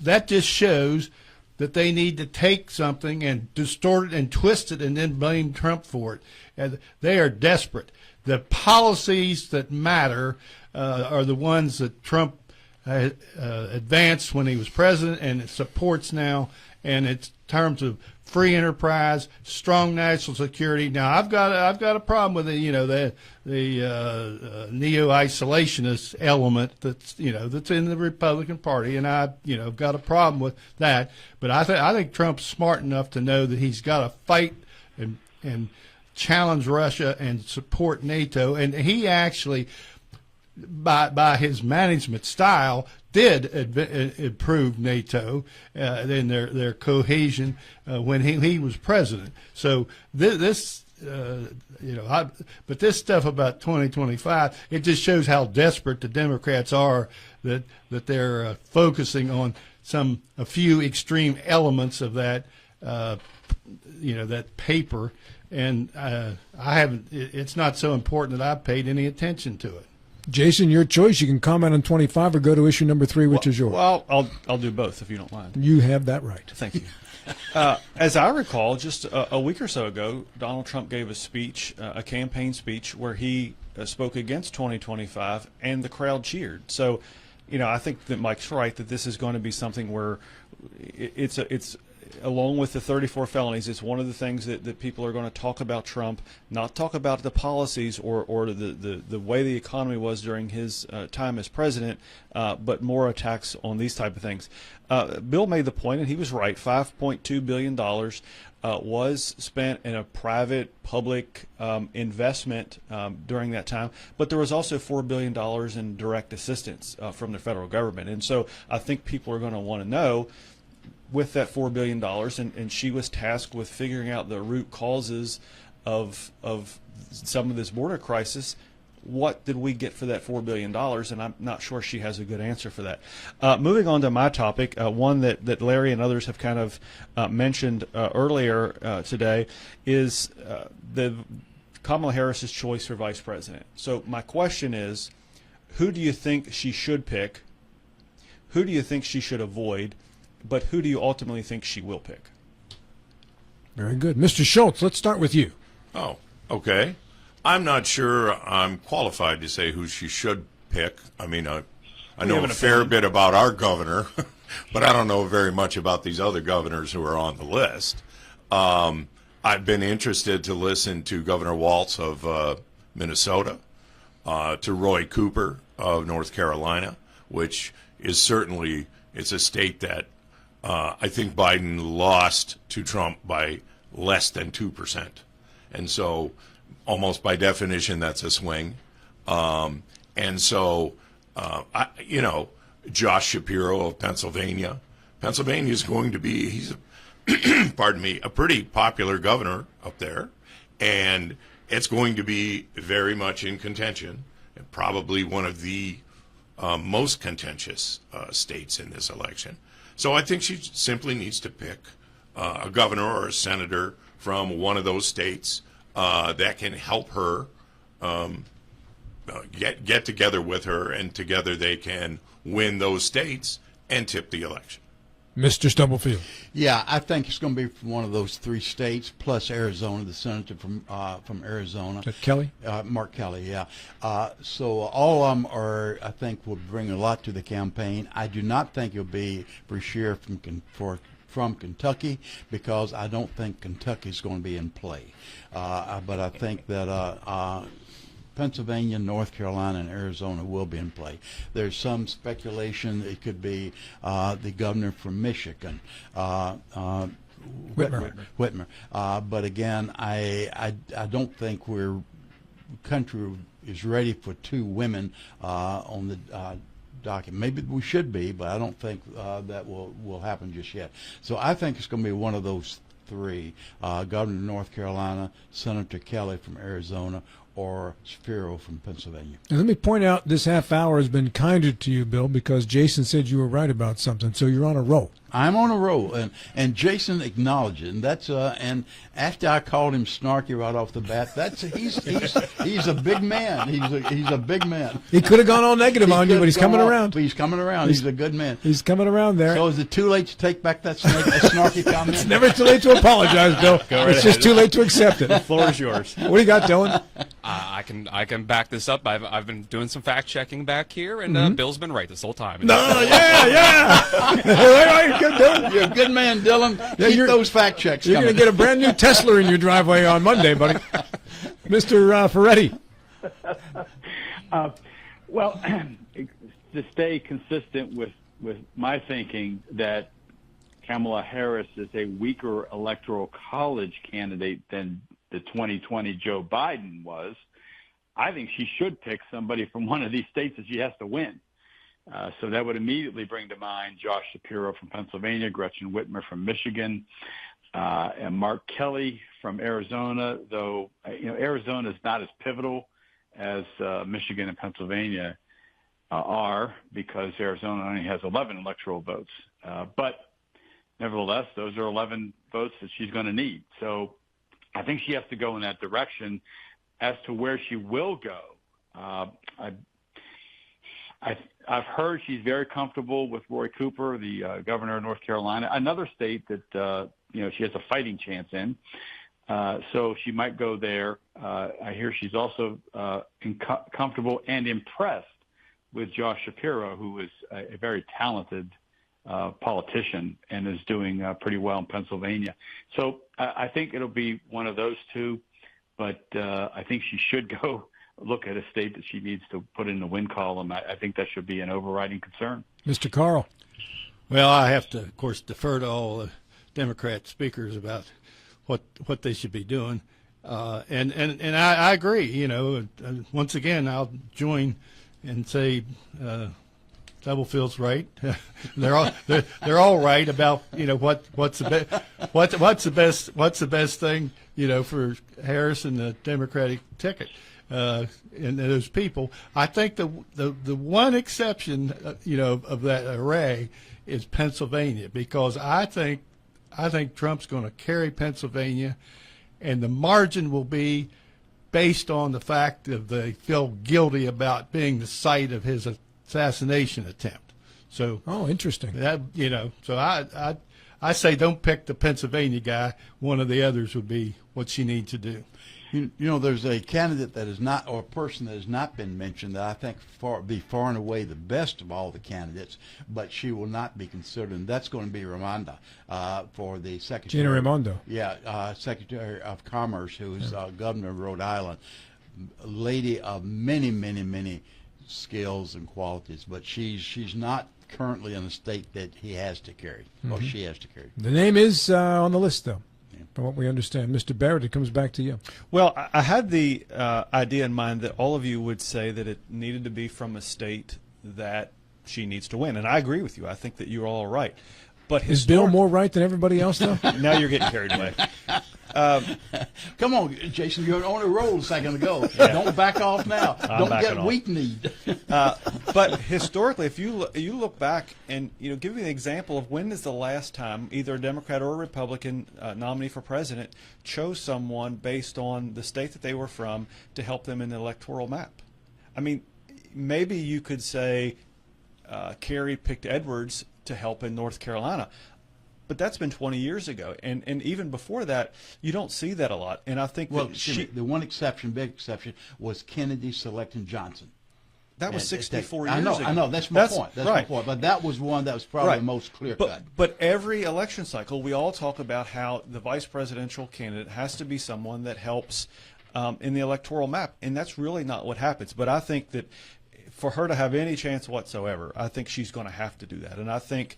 that just shows that they need to take something and distort it and twist it and then blame Trump for it. And they are desperate. The policies that matter are the ones that Trump advanced when he was president and it supports now, and it's terms of free enterprise, strong national security. Now, I've got a problem with the neo-isolationist element that's in the Republican Party, and I've got a problem with that. But I think Trump's smart enough to know that he's got to fight and challenge Russia and support NATO, and he actually, by his management style, did improve NATO in their cohesion when he was president. So but this stuff about 2025, it just shows how desperate the Democrats are that they're focusing on a few extreme elements of that that paper. And I haven't. It's not so important that I've paid any attention to it. Jason, your choice. You can comment on 25 or go to issue number 3, which is yours. Well, I'll do both if you don't mind. You have that right. Thank you. As I recall, just a week or so ago, Donald Trump gave a speech, a campaign speech, where he spoke against 2025, and the crowd cheered. So, I think that Mike's right that this is going to be something where it's along with the 34 felonies, it's one of the things that people are going to talk about Trump, not talk about the policies or the way the economy was during his time as president, but more attacks on these type of things. Bill made the point, and he was right, $5.2 billion was spent in a private public investment during that time, but there was also $4 billion in direct assistance from the federal government. And so I think people are going to want to know, with that $4 billion, and she was tasked with figuring out the root causes of some of this border crisis. What did we get for that $4 billion? And I'm not sure she has a good answer for that. Moving on to my topic, one that Larry and others have kind of mentioned earlier today, is the Kamala Harris's choice for vice president. So my question is, who do you think she should pick? Who do you think she should avoid? But who do you ultimately think she will pick? Very good. Mr. Schultz, let's start with you. Oh, okay. I'm not sure I'm qualified to say who she should pick. I mean, I know a fair bit about our governor, but I don't know very much about these other governors who are on the list. I've been interested to listen to Governor Walz of Minnesota, to Roy Cooper of North Carolina, which is certainly, it's a state that I think Biden lost to Trump by less than 2%. And so almost by definition, that's a swing. And so, Josh Shapiro of Pennsylvania. Pennsylvania is going to be, he's pardon me, a pretty popular governor up there. And it's going to be very much in contention, and probably one of the most contentious states in this election. So I think she simply needs to pick a governor or a senator from one of those states that can help her get together with her, and together they can win those states and tip the election. Mr. Stubblefield. Yeah, I think it's going to be from one of those 3 states, plus Arizona, the senator from Arizona. Kelly? Mark Kelly, yeah. So all of them are, I think, will bring a lot to the campaign. I do not think it'll be Brashear from Kentucky, because I don't think Kentucky is going to be in play. But I think that Pennsylvania, North Carolina, and Arizona will be in play. There's some speculation it could be the governor from Michigan, Whitmer. But again, I don't think country is ready for 2 women on the docket. Maybe we should be, but I don't think that will happen just yet. So I think it's going to be one of those 3, Governor of North Carolina, Senator Kelly from Arizona, or Shapiro from Pennsylvania. And let me point out, this half hour has been kinder to you, Bill, because Jason said you were right about something, so you're on a roll. I'm on a roll, and Jason acknowledged it, and that's and after I called him snarky right off the bat, he's a big man. He's a big man. He could have gone all negative on you, but he's coming around. He's coming around. He's a good man. He's coming around there. So is it too late to take back that snarky comment? It's never too late to apologize, Bill. It's just too late to accept it. The floor is yours. What do you got, Dylan? I can back this up. I've been doing some fact checking back here, and Bill's been right this whole time. No, yeah. You're a good man, Dylan. Keep those fact checks You're going to get a brand new Tesla in your driveway on Monday, buddy. Mr. Ferretti. Well, to stay consistent with my thinking that Kamala Harris is a weaker electoral college candidate than the 2020 Joe Biden was, I think she should pick somebody from one of these states that she has to win. So that would immediately bring to mind Josh Shapiro from Pennsylvania, Gretchen Whitmer from Michigan, and Mark Kelly from Arizona, though Arizona is not as pivotal as Michigan and Pennsylvania are, because Arizona only has 11 electoral votes. But nevertheless, those are 11 votes that she's going to need. So I think she has to go in that direction. As to where she will go, I've heard she's very comfortable with Roy Cooper, the governor of North Carolina, another state that she has a fighting chance in. So she might go there. I hear she's also comfortable and impressed with Josh Shapiro, who is a very talented politician and is doing pretty well in Pennsylvania. So I think it'll be one of those two, but I think she should go look at a state that she needs to put in the win column. I think that should be an overriding concern. Mr. Carl. Well, I have to, of course, defer to all the Democrat speakers about what they should be doing. And I agree. Once again, I'll join and say Stubblefield's right. they're all right about what's the best thing for Harris and the Democratic ticket. And those people, I think the one exception of that array is Pennsylvania, because I think Trump's going to carry Pennsylvania, and the margin will be based on the fact that they feel guilty about being the site of his assassination attempt. So, interesting. That so I say don't pick the Pennsylvania guy. One of the others would be what she needs to do. There's a candidate that is not, or a person that has not been mentioned that I think be far and away the best of all the candidates, but she will not be considered, and that's going to be Raimondo for the Secretary. Gina Raimondo. Yeah, Secretary of Commerce, who's governor of Rhode Island. A lady of many, many, many skills and qualities, but she's not currently in a state that he has to carry, or she has to carry. The name is on the list, though. From what we understand. Mr. Barrett, it comes back to you. Well, I had the idea in mind that all of you would say that it needed to be from a state that she needs to win. And I agree with you. I think that you're all right. But is Bill more right than everybody else, though? Now you're getting carried away. Come on, Jason, you're on a roll a second ago. Yeah. Don't back off now. Don't get weak-kneed. But historically, if you look back and give me an example of when is the last time either a Democrat or a Republican nominee for president chose someone based on the state that they were from to help them in the electoral map. I mean, maybe you could say Kerry picked Edwards to help in North Carolina. But that's been 20 years ago, and even before that, you don't see that a lot. And I think the one exception, big exception, was Kennedy selecting Johnson. That was 64 years ago. I know. That's my point. That's right. my point. But that was one that was probably the most clear-cut. But every election cycle, we all talk about how the vice presidential candidate has to be someone that helps in the electoral map, and that's really not what happens. But I think that for her to have any chance whatsoever, I think she's going to have to do that. And I think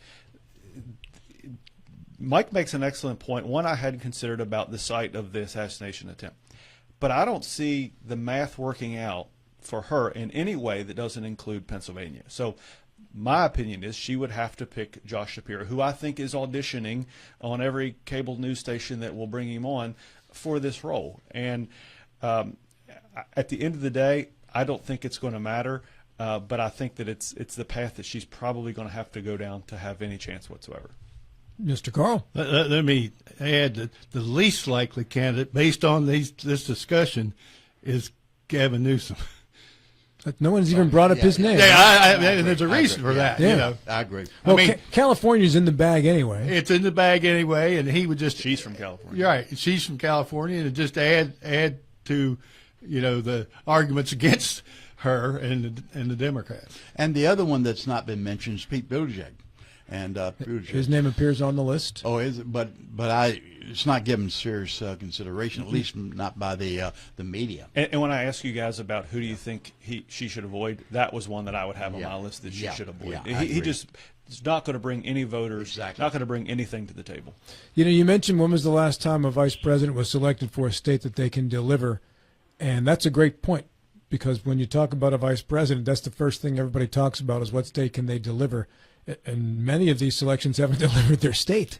Mike makes an excellent point, one I hadn't considered about the site of the assassination attempt. But I don't see the math working out for her in any way that doesn't include Pennsylvania. So my opinion is she would have to pick Josh Shapiro, who I think is auditioning on every cable news station that will bring him on for this role. And at the end of the day, I don't think it's going to matter, but I think that it's the path that she's probably going to have to go down to have any chance whatsoever. Mr. Carl. Let me add that the least likely candidate, based on this discussion, is Gavin Newsom. No one's even brought up his name. Yeah, and there's a reason for that. Yeah. I agree. Well, California's in the bag anyway. It's in the bag anyway, and he would just. She's from California. You're right. She's from California, and just add to, the arguments against her and the Democrats. And the other one that's not been mentioned is Pete Buttigieg. And his name appears on the list. Oh, is it? But it's not given serious consideration, at least not by the media. And when I ask you guys about who do you think she should avoid, that was one that I would have on my list that she should avoid. Yeah, he just is not going to bring any voters. Exactly. Not going to bring anything to the table. You mentioned when was the last time a vice president was selected for a state that they can deliver, and that's a great point, because when you talk about a vice president, that's the first thing everybody talks about is what state can they deliver. And many of these selections haven't delivered their state.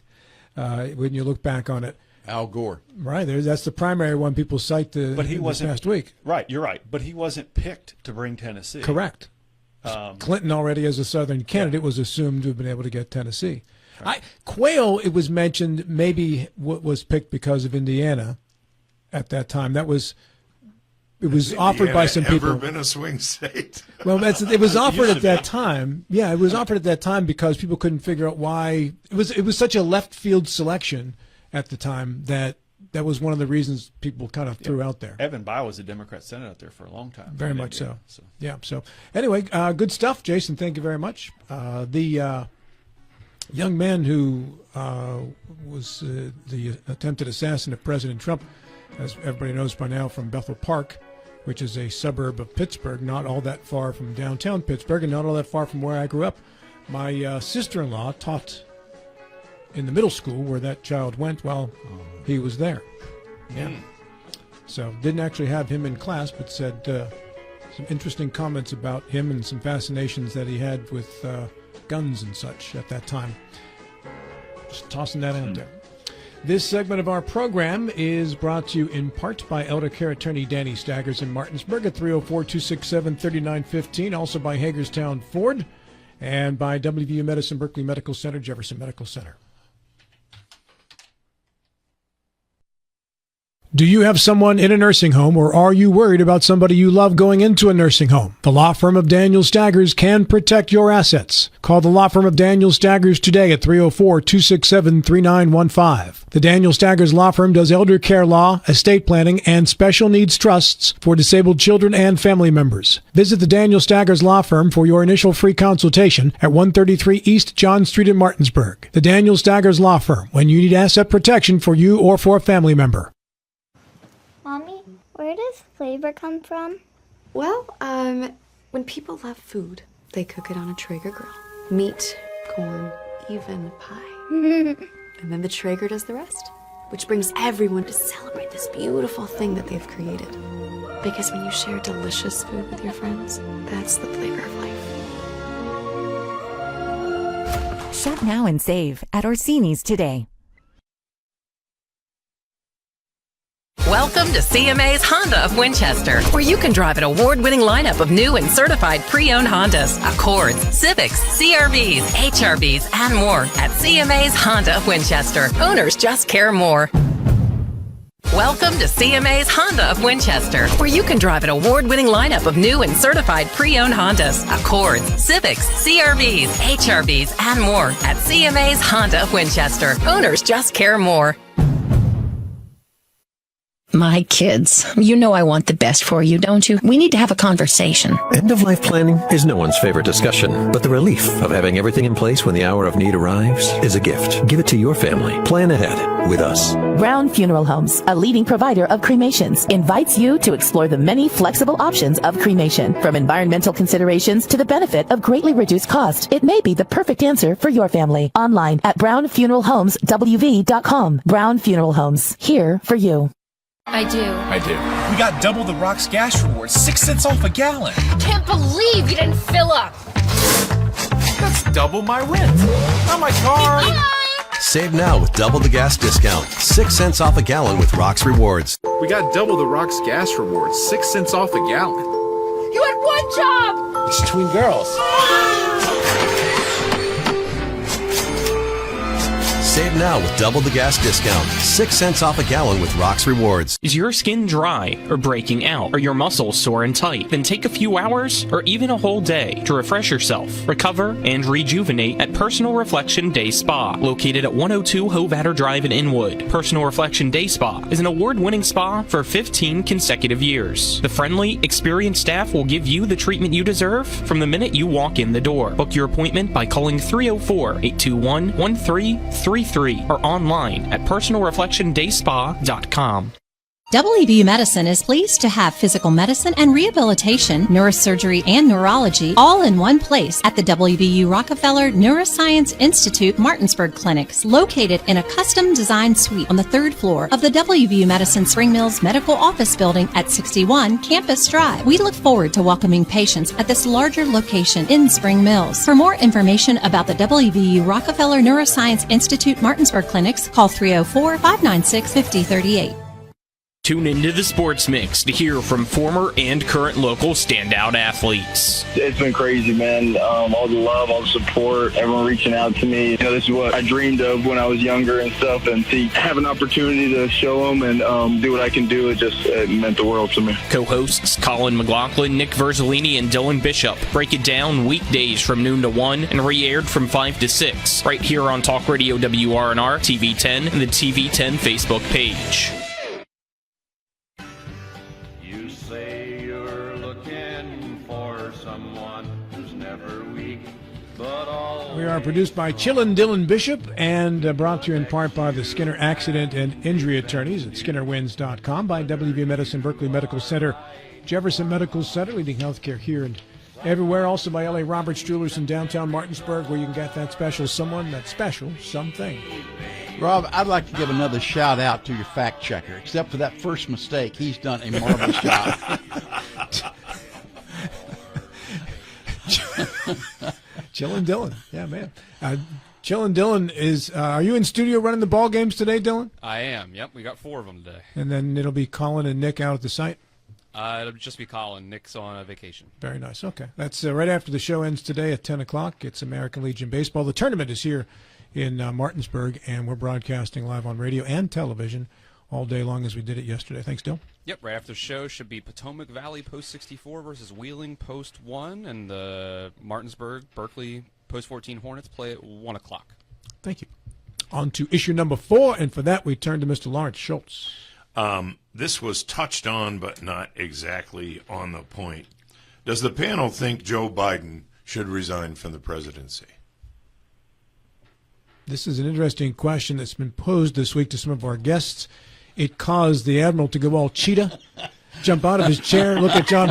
When you look back on it, Al Gore, right there, that's the primary one people cite. But he wasn't past week. Right, you're right. But he wasn't picked to bring Tennessee. Correct. Clinton already, as a Southern candidate, was assumed to have been able to get Tennessee. Right. Quayle, it was mentioned, maybe was picked because of Indiana at that time. That was it was offered by some people. Ever been a swing state? Well, it was offered at that time. Yeah, it was offered at that time because people couldn't figure out why it was such a left field selection at the time that was one of the reasons people kind of threw out there. Evan Bayh was a Democrat senator out there for a long time. Very much so. Yeah. So anyway, good stuff, Jason. Thank you very much. The young man who was the attempted assassin of President Trump, as everybody knows by now, from Bethel Park, which is a suburb of Pittsburgh, not all that far from downtown Pittsburgh and not all that far from where I grew up. My sister-in-law taught in the middle school where that child went while he was there. Yeah. So didn't actually have him in class, but said some interesting comments about him and some fascinations that he had with guns and such at that time. Just tossing that out there. This segment of our program is brought to you in part by elder care attorney Danny Staggers in Martinsburg at 304-267-3915, also by Hagerstown Ford, and by WVU Medicine, Berkeley Medical Center, Jefferson Medical Center. Do you have someone in a nursing home, or are you worried about somebody you love going into a nursing home? The law firm of Daniel Staggers can protect your assets. Call the law firm of Daniel Staggers today at 304-267-3915. The Daniel Staggers Law Firm does elder care law, estate planning, and special needs trusts for disabled children and family members. Visit the Daniel Staggers Law Firm for your initial free consultation at 133 East John Street in Martinsburg. The Daniel Staggers Law Firm, when you need asset protection for you or for a family member. Mommy, where does flavor come from? Well, when people love food, they cook it on a Traeger grill. Meat, corn, even pie. And then the Traeger does the rest, which brings everyone to celebrate this beautiful thing that they've created. Because when you share delicious food with your friends, that's the flavor of life. Shop now and save at Orsini's today. Welcome to CMA's Honda of Winchester, where you can drive an award-winning lineup of new and certified pre-owned Hondas, Accords, Civics, CRVs, HRVs, and more at CMA's Honda of Winchester. Owners just care more. Welcome to CMA's Honda of Winchester, where you can drive an award-winning lineup of new and certified pre-owned Hondas, Accords, Civics, CRVs, HRVs, and more at CMA's Honda of Winchester. Owners just care more. My kids, you know I want the best for you, don't you? We need to have a conversation. End-of-life planning is no one's favorite discussion, but the relief of having everything in place when the hour of need arrives is a gift. Give it to your family. Plan ahead with us. Brown Funeral Homes, a leading provider of cremations, invites you to explore the many flexible options of cremation. From environmental considerations to the benefit of greatly reduced cost, it may be the perfect answer for your family. Online at brownfuneralhomeswv.com. Brown Funeral Homes, here for you. I do. We got double the Rock's gas rewards, 6 cents off a gallon. Can't believe you didn't fill up. That's double my rent. Not my car. Save now with double the gas discount. 6 cents off a gallon with Rock's Rewards. We got double the Rock's gas rewards, 6 cents off a gallon. You had one job. It's twin girls. Save now with double the gas discount. 6 cents off a gallon with Rock's Rewards. Is your skin dry or breaking out, or your muscles sore and tight? Then take a few hours or even a whole day to refresh yourself, recover, and rejuvenate at Personal Reflection Day Spa, located at 102 Hovatter Drive in Inwood. Personal Reflection Day Spa is an award-winning spa for 15 consecutive years. The friendly, experienced staff will give you the treatment you deserve from the minute you walk in the door. Book your appointment by calling 304-821-1333 or online at personalreflectiondayspa.com. WVU Medicine is pleased to have physical medicine and rehabilitation, neurosurgery, and neurology all in one place at the WVU Rockefeller Neuroscience Institute Martinsburg Clinics, located in a custom-designed suite on the 3rd floor of the WVU Medicine Spring Mills Medical Office Building at 61 Campus Drive. We look forward to welcoming patients at this larger location in Spring Mills. For more information about the WVU Rockefeller Neuroscience Institute Martinsburg Clinics, call 304-596-5038. Tune into the Sports Mix to hear from former and current local standout athletes. It's been crazy, man. All the love, all the support, everyone reaching out to me. You know, this is what I dreamed of when I was younger and stuff, and to have an opportunity to show them and do what I can do, it meant the world to me. Co-hosts Colin McLaughlin, Nick Verzolini, and Dylan Bishop break it down weekdays from noon to 1 and re-aired from 5 to 6, right here on Talk Radio WRNR, TV 10, and the TV 10 Facebook page. We are produced by Chillin' Dylan Bishop and brought to you in part by the Skinner Accident and Injury Attorneys at SkinnerWins.com, by WV Medicine, Berkeley Medical Center, Jefferson Medical Center, leading healthcare here and everywhere. Also by L.A. Roberts Jewelers in downtown Martinsburg, where you can get that special someone, that special something. Rob, I'd like to give another shout out to your fact checker. Except for that first mistake, he's done a marvelous job. Chillin' Dylan. Yeah, man. Chillin' Dylan is, are you in studio running the ball games today, Dylan? I am. Yep, we got 4 of them today. And then it'll be Colin and Nick out at the site? It'll just be Colin. Nick's on a vacation. Very nice. Okay. That's right after the show ends today at 10 o'clock. It's American Legion Baseball. The tournament is here in Martinsburg, and we're broadcasting live on radio and television all day long as we did it yesterday. Thanks, Dylan. Yep, right after the show should be Potomac Valley Post 64 versus Wheeling Post 1, and the Martinsburg Berkeley Post 14 Hornets play at 1 o'clock. Thank you. On to issue number 4, and for that we turn to Mr. Lawrence Schultz. This was touched on, but not exactly on the point. Does the panel think Joe Biden should resign from the presidency? This is an interesting question that's been posed this week to some of our guests. It caused the Admiral to go all cheetah, jump out of his chair, look at John,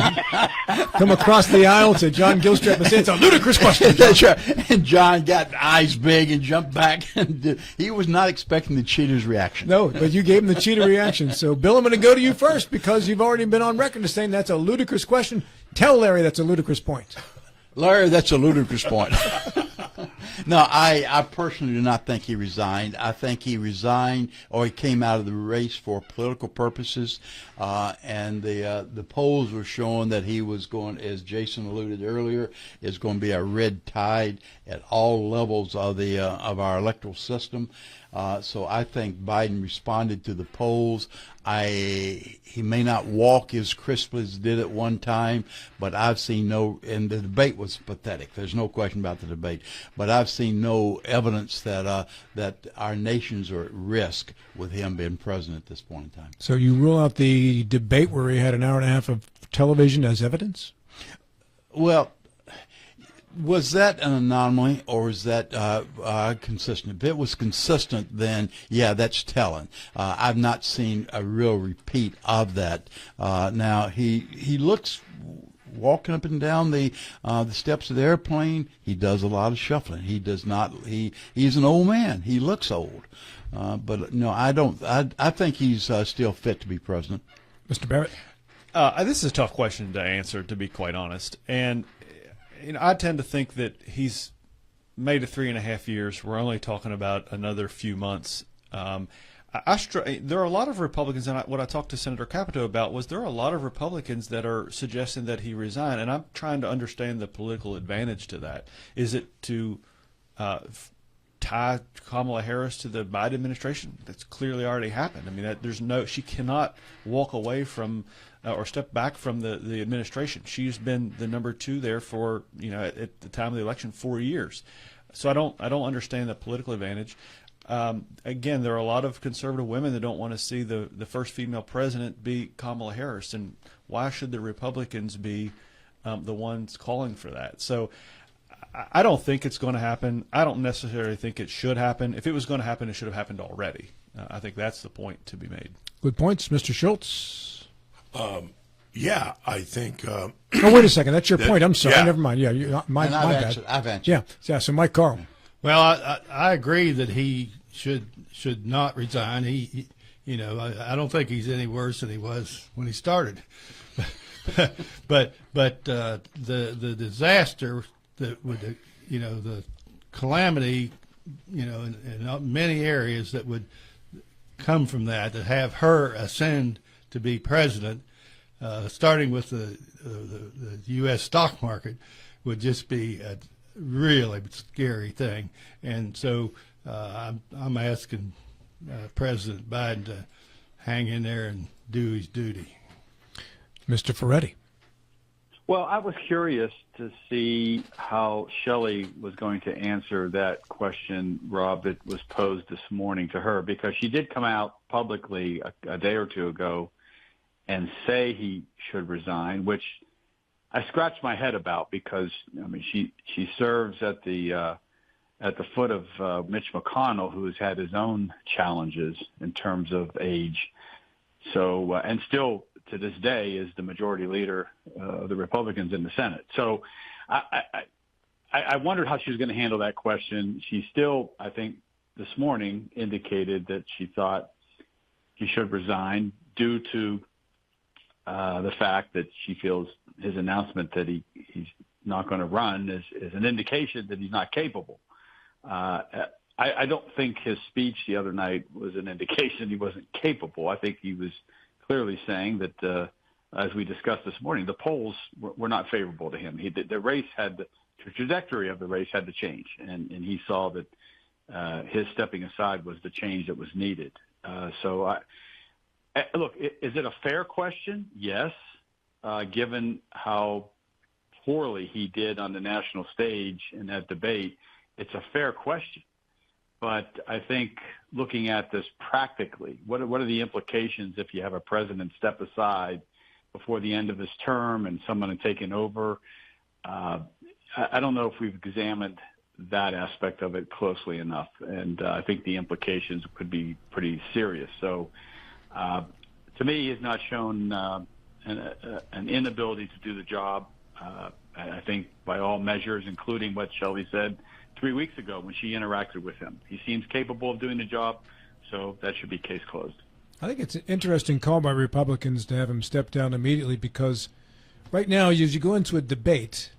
come across the aisle to John Gilstrap and say, it's a ludicrous question. That's right. And John got eyes big and jumped back. And he was not expecting the cheetah's reaction. No, but you gave him the cheetah reaction. So, Bill, I'm going to go to you first because you've already been on record as saying that's a ludicrous question. Tell Larry that's a ludicrous point. Larry, that's a ludicrous point. No, I personally do not think he resigned. I think he resigned or he came out of the race for political purposes, and the polls were showing that he was going, as Jason alluded earlier, is going to be a red tide at all levels of the of our electoral system. So I think Biden responded to the polls. He may not walk as crisply as did at one time, but I've seen no, and the debate was pathetic. There's no question about the debate, but I've seen no evidence that that our nations are at risk with him being president at this point in time. So you rule out the debate where he had an hour and a half of television as evidence? Well, was that an anomaly, or is that consistent? If it was consistent, then yeah, that's telling. I've not seen a real repeat of that. Now he looks walking up and down the steps of the airplane. He does a lot of shuffling. He does not. He's an old man. He looks old. But no, I don't. I think he's still fit to be president. Mr. Barrett, this is a tough question to answer, to be quite honest, and. You know, I tend to think that he's made it 3.5 years. We're only talking about another few months. There are a lot of Republicans, and what I talked to Senator Capito about was there are a lot of Republicans that are suggesting that he resign, and I'm trying to understand the political advantage to that. Is it to tie Kamala Harris to the Biden administration? That's clearly already happened. I mean, she cannot walk away from or step back from the administration. She's been the number 2 there for, at the time of the election, 4 years. So I don't understand the political advantage. Again, there are a lot of conservative women that don't want to see the first female president be Kamala Harris, and why should the Republicans be the ones calling for that? So I don't think it's going to happen. I don't necessarily think it should happen. If it was going to happen, it should have happened already. I think that's the point to be made. Good points, Mr. Schultz. Yeah, I think. Oh, wait a second. That's your point. I'm sorry. Yeah. Never mind. Yeah, my bad. I've answered. Yeah. So, Mike Carl. Well, I agree that he should not resign. I don't think he's any worse than he was when he started. but the disaster that would, the calamity, in many areas that would come from that, to have her ascend to be president, starting with the U.S. stock market, would just be a really scary thing. And so I'm asking President Biden to hang in there and do his duty. Mr. Ferretti. Well, I was curious to see how Shelley was going to answer that question, Rob, that was posed this morning to her, because she did come out publicly a day or two ago and say he should resign, which I scratched my head about, because I mean she serves at the foot of Mitch McConnell, who has had his own challenges in terms of age. So and still to this day is the majority leader of the Republicans in the Senate. So I wondered how she was going to handle that question. She still, I think, this morning indicated that she thought he should resign due to the fact that she feels his announcement that he's not going to run is an indication that he's not capable. I don't think his speech the other night was an indication he wasn't capable. I think he was clearly saying that, as we discussed this morning, the polls were not favorable to him. The race the trajectory of the race had to change, and he saw that his stepping aside was the change that was needed. Look, is it a fair question? Yes, given how poorly he did on the national stage in that debate, it's a fair question. But I think looking at this practically, what are the implications if you have a president step aside before the end of his term and someone had taken over? I don't know if we've examined that aspect of it closely enough, and I think the implications could be pretty serious. So to me, he's not shown an inability to do the job. I think by all measures, including what Shelley said 3 weeks ago when she interacted with him, he seems capable of doing the job, so that should be case closed. I think it's an interesting call by Republicans to have him step down immediately, because right now, as you go into a debate,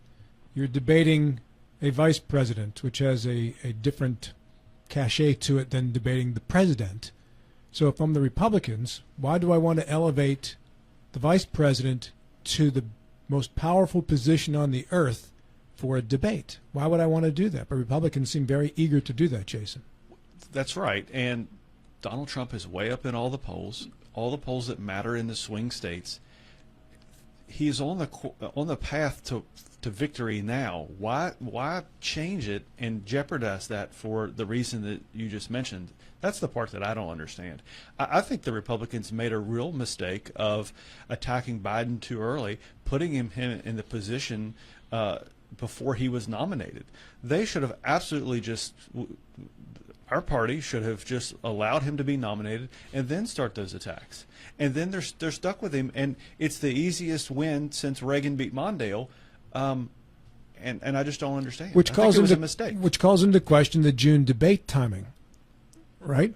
you're debating a vice president, which has a different cachet to it than debating the president. So if I'm the Republicans, why do I want to elevate the vice president to the most powerful position on the earth for a debate? Why would I want to do that? But Republicans seem very eager to do that, Jason. That's right. And Donald Trump is way up in all the polls that matter in the swing states. He's on the path to victory now. Why change it and jeopardize that for the reason that you just mentioned? That's the part that I don't understand. I think the Republicans made a real mistake of attacking Biden too early, putting him in the position before he was nominated. They should have absolutely our party should have just allowed him to be nominated and then start those attacks. And then they're stuck with him, and it's the easiest win since Reagan beat Mondale. And I just don't understand. Which calls a mistake. Which calls into question the June debate timing. Right?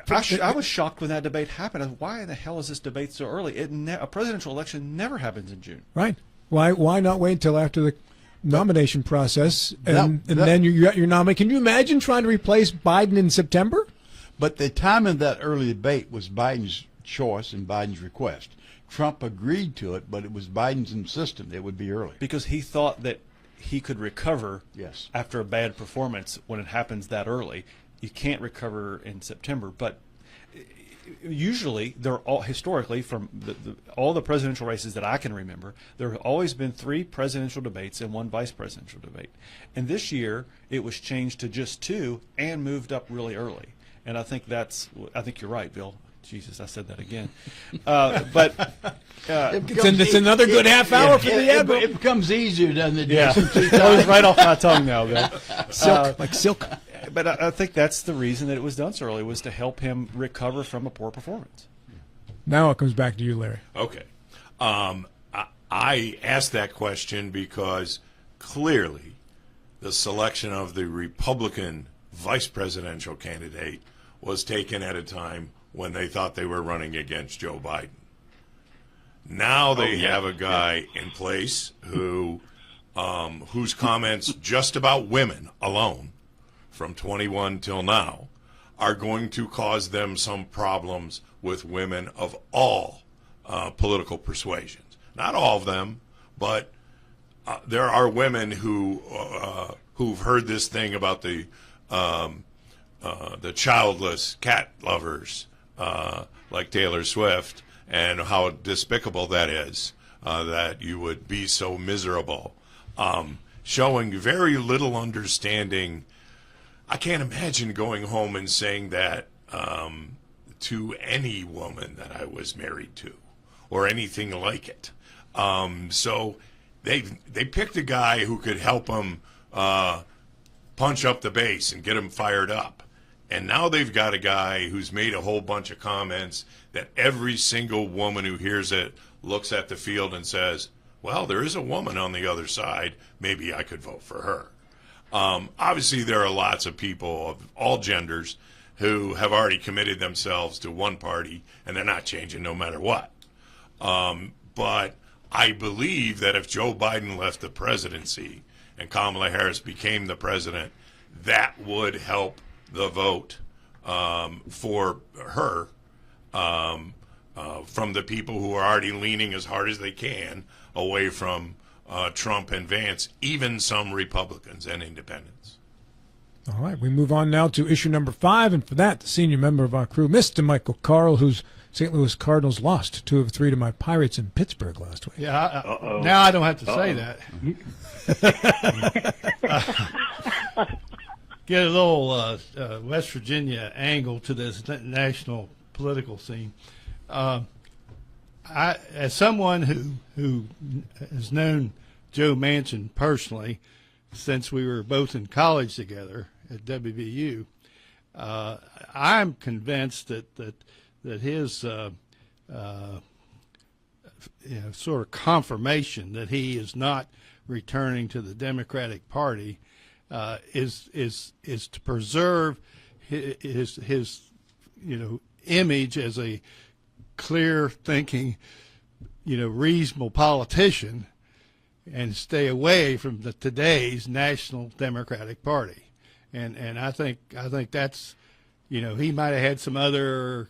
I was shocked when that debate happened. Why in the hell is this debate so early? A presidential election never happens in June. Right. Why not wait until after the nomination process and then you're nominated? Can you imagine trying to replace Biden in September? But the time of that early debate was Biden's choice and Biden's request. Trump agreed to it, but it was Biden's insistence it would be early. Because he thought that he could recover after a bad performance when it happens that early. You can't recover in September, but usually they're all historically from all the presidential races that I can remember. There have always been 3 presidential debates and 1 vice presidential debate, and this year it was changed to just 2 and moved up really early. And I think you're right, Bill. Jesus, I said that again. But it's another good half hour for the Admiral. It becomes easier, doesn't it? Yeah, that was right off my tongue now, Bill. Silk, like silk. But I think that's the reason that it was done so early, was to help him recover from a poor performance. Now it comes back to you, Larry. Okay. I asked that question because clearly the selection of the Republican vice presidential candidate was taken at a time when they thought they were running against Joe Biden. Now they have a guy in place whose comments just about women alone from 21 till now are going to cause them some problems with women of all political persuasions. Not all of them, but there are women who've heard this thing about the childless cat lovers, like Taylor Swift, and how despicable that is, that you would be so miserable. Showing very little understanding. I can't imagine going home and saying that to any woman that I was married to, or anything like it. So they picked a guy who could help them punch up the base and get them fired up. And now they've got a guy who's made a whole bunch of comments that every single woman who hears it looks at the field and says, well, there is a woman on the other side. Maybe I could vote for her. Obviously, there are lots of people of all genders who have already committed themselves to one party, and they're not changing no matter what. But I believe that if Joe Biden left the presidency and Kamala Harris became the president, that would help the vote for her from the people who are already leaning as hard as they can away from Trump and Vance, even some Republicans and independents. All right, we move on now to issue number 5, and for that, the senior member of our crew, Mr. Michael Carl, whose St. Louis Cardinals lost 2 of 3 to my Pirates in Pittsburgh last week. Yeah, now I don't have to say that. Get a little West Virginia angle to this national political scene. As someone who has known Joe Manchin personally since we were both in college together at WVU, I'm convinced that his sort of confirmation that he is not returning to the Democratic Party is to preserve his image as a clear thinking, reasonable politician, and stay away from today's National Democratic Party. And I think that's, he might have had some other,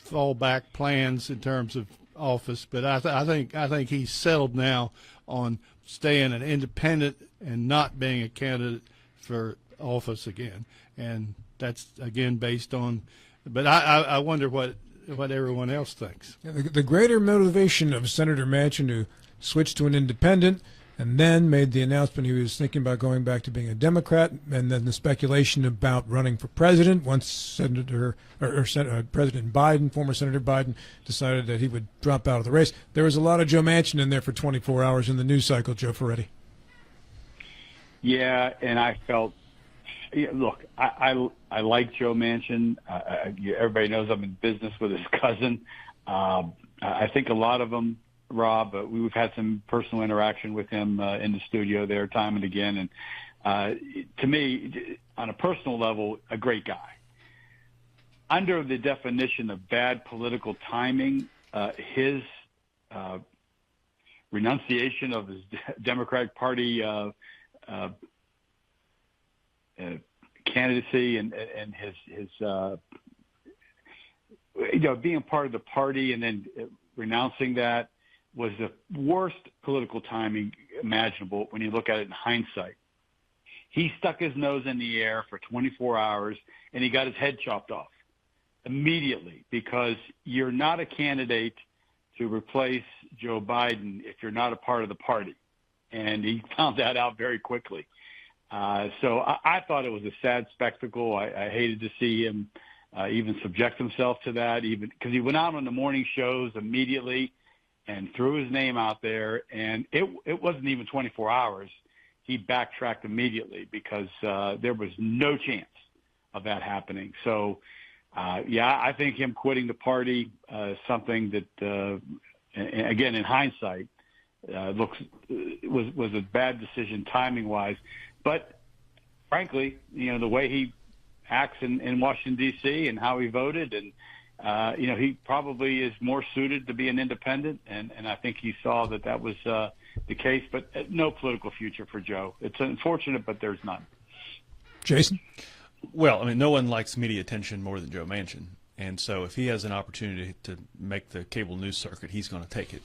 fallback plans in terms of office, but I think he's settled now on staying an independent and not being a candidate for office again. And that's, again, based on, but I wonder what everyone else thinks. Yeah, the greater motivation of Senator Manchin to switch to an independent and then made the announcement he was thinking about going back to being a Democrat, and then the speculation about running for president once President Biden, former Senator Biden, decided that he would drop out of the race. There was a lot of Joe Manchin in there for 24 hours in the news cycle, Joe Ferretti. Yeah, and I felt, look, I like Joe Manchin. Everybody knows I'm in business with his cousin. I think a lot of them, Rob, we've had some personal interaction with him in the studio there time and again. And to me, on a personal level, a great guy. Under the definition of bad political timing, his renunciation of his Democratic Party candidacy and his being part of the party and then renouncing that was the worst political timing imaginable when you look at it in hindsight. He stuck his nose in the air for 24 hours and he got his head chopped off immediately, because you're not a candidate to replace Joe Biden if you're not a part of the party. And he found that out very quickly. So I thought it was a sad spectacle. I hated to see him even subject himself to that, even because he went out on the morning shows immediately and threw his name out there. And it wasn't even 24 hours. He backtracked immediately because there was no chance of that happening. So, I think him quitting the party is something that, again, in hindsight, was a bad decision timing-wise. But frankly, the way he acts in Washington, D.C. and how he voted, and he probably is more suited to be an independent, and I think he saw that was the case. But no political future for Joe. It's unfortunate, but there's none. Jason? Well, I mean, no one likes media attention more than Joe Manchin. And so if he has an opportunity to make the cable news circuit, he's going to take it.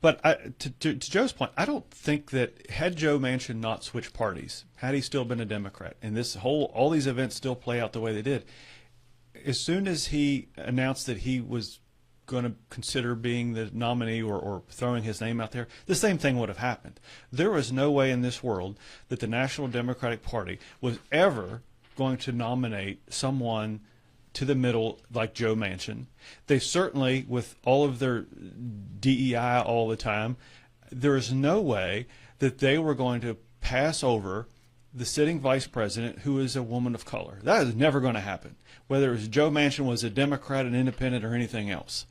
But to Joe's point, I don't think that had Joe Manchin not switched parties, had he still been a Democrat, and all these events still play out the way they did, as soon as he announced that he was going to consider being the nominee or throwing his name out there, the same thing would have happened. There was no way in this world that the National Democratic Party was ever going to nominate someone to the middle like Joe Manchin. They certainly, with all of their DEI all the time, there is no way that they were going to pass over the sitting vice president who is a woman of color. That is never going to happen, whether it was Joe Manchin was a Democrat, an independent, or anything else.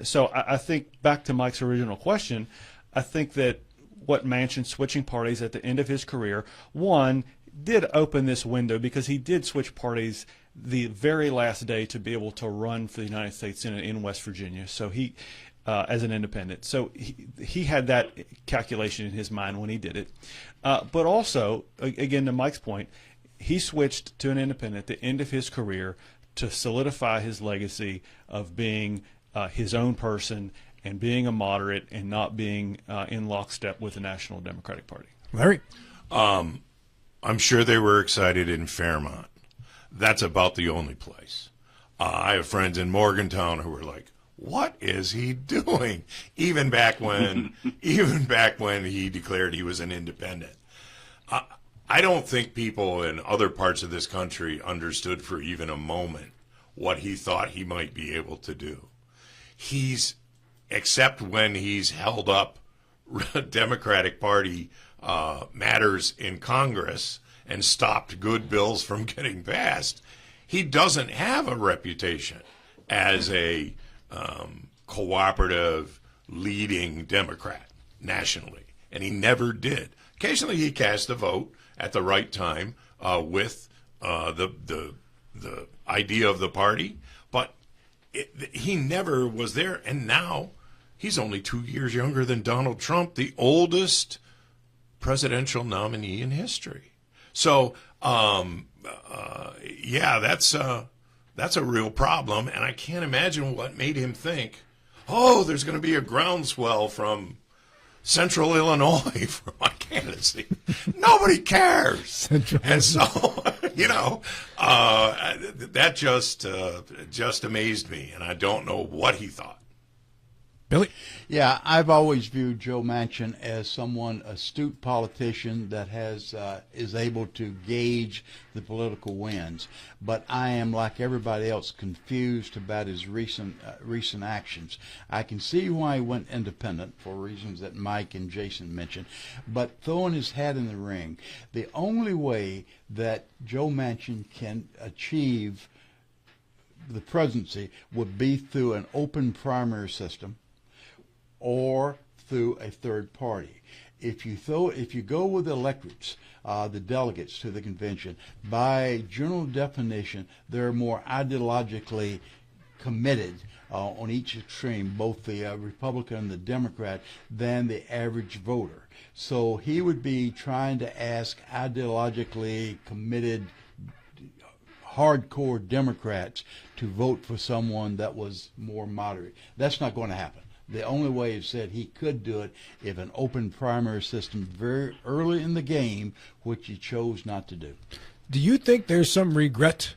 So I think, back to Mike's original question, I think that what Manchin switching parties at the end of his career, one, did open this window because he did switch parties the very last day to be able to run for the United States Senate in West Virginia. So he, as an independent, so he had that calculation in his mind when he did it. But also, again, to Mike's point, he switched to an independent at the end of his career to solidify his legacy of being his own person and being a moderate and not being in lockstep with the National Democratic Party. Larry? I'm sure they were excited in Fairmont. That's about the only place. I have friends in Morgantown who were like, what is he doing? Even back when he declared he was an independent. I don't think people in other parts of this country understood for even a moment what he thought he might be able to do. Except when he's held up Democratic Party matters in Congress and stopped good bills from getting passed, he doesn't have a reputation as a cooperative, leading Democrat nationally, and he never did. Occasionally he cast a vote at the right time with the idea of the party, but he never was there. And now he's only 2 years younger than Donald Trump, the oldest presidential nominee in history. So, yeah, that's a real problem, and I can't imagine what made him think, oh, there's going to be a groundswell from Central Illinois for my candidacy. Nobody cares. And so, that just amazed me, and I don't know what he thought. Billy? Yeah, I've always viewed Joe Manchin as someone, astute politician that is able to gauge the political winds. But I am, like everybody else, confused about his recent actions. I can see why he went independent for reasons that Mike and Jason mentioned, but throwing his hat in the ring, the only way that Joe Manchin can achieve the presidency would be through an open primary system or through a third party. If you go with electorates, the delegates to the convention, by general definition, they're more ideologically committed on each extreme, both the Republican and the Democrat, than the average voter. So he would be trying to ask ideologically committed, hardcore Democrats to vote for someone that was more moderate. That's not going to happen. The only way he said he could do it if an open primary system very early in the game, which he chose not to do. Do you think there's some regret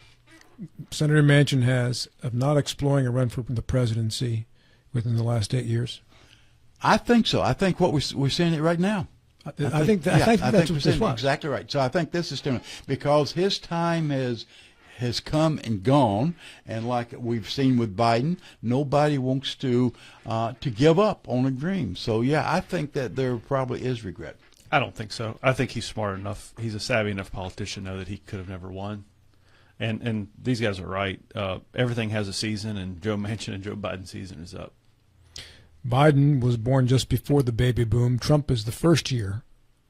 Senator Manchin has of not exploring a run for the presidency within the last 8 years? I think so. I think what we're seeing it right now. I think that's exactly right. So I think this is different because his time has come and gone, and like we've seen with Biden, nobody wants to give up on a dream. So yeah, I think that there probably is regret. I don't think so. I think he's smart enough. He's a savvy enough politician to know that he could have never won. And these guys are right. Everything has a season, and Joe Manchin and Joe Biden's season is up. Biden was born just before the baby boom. Trump is the first year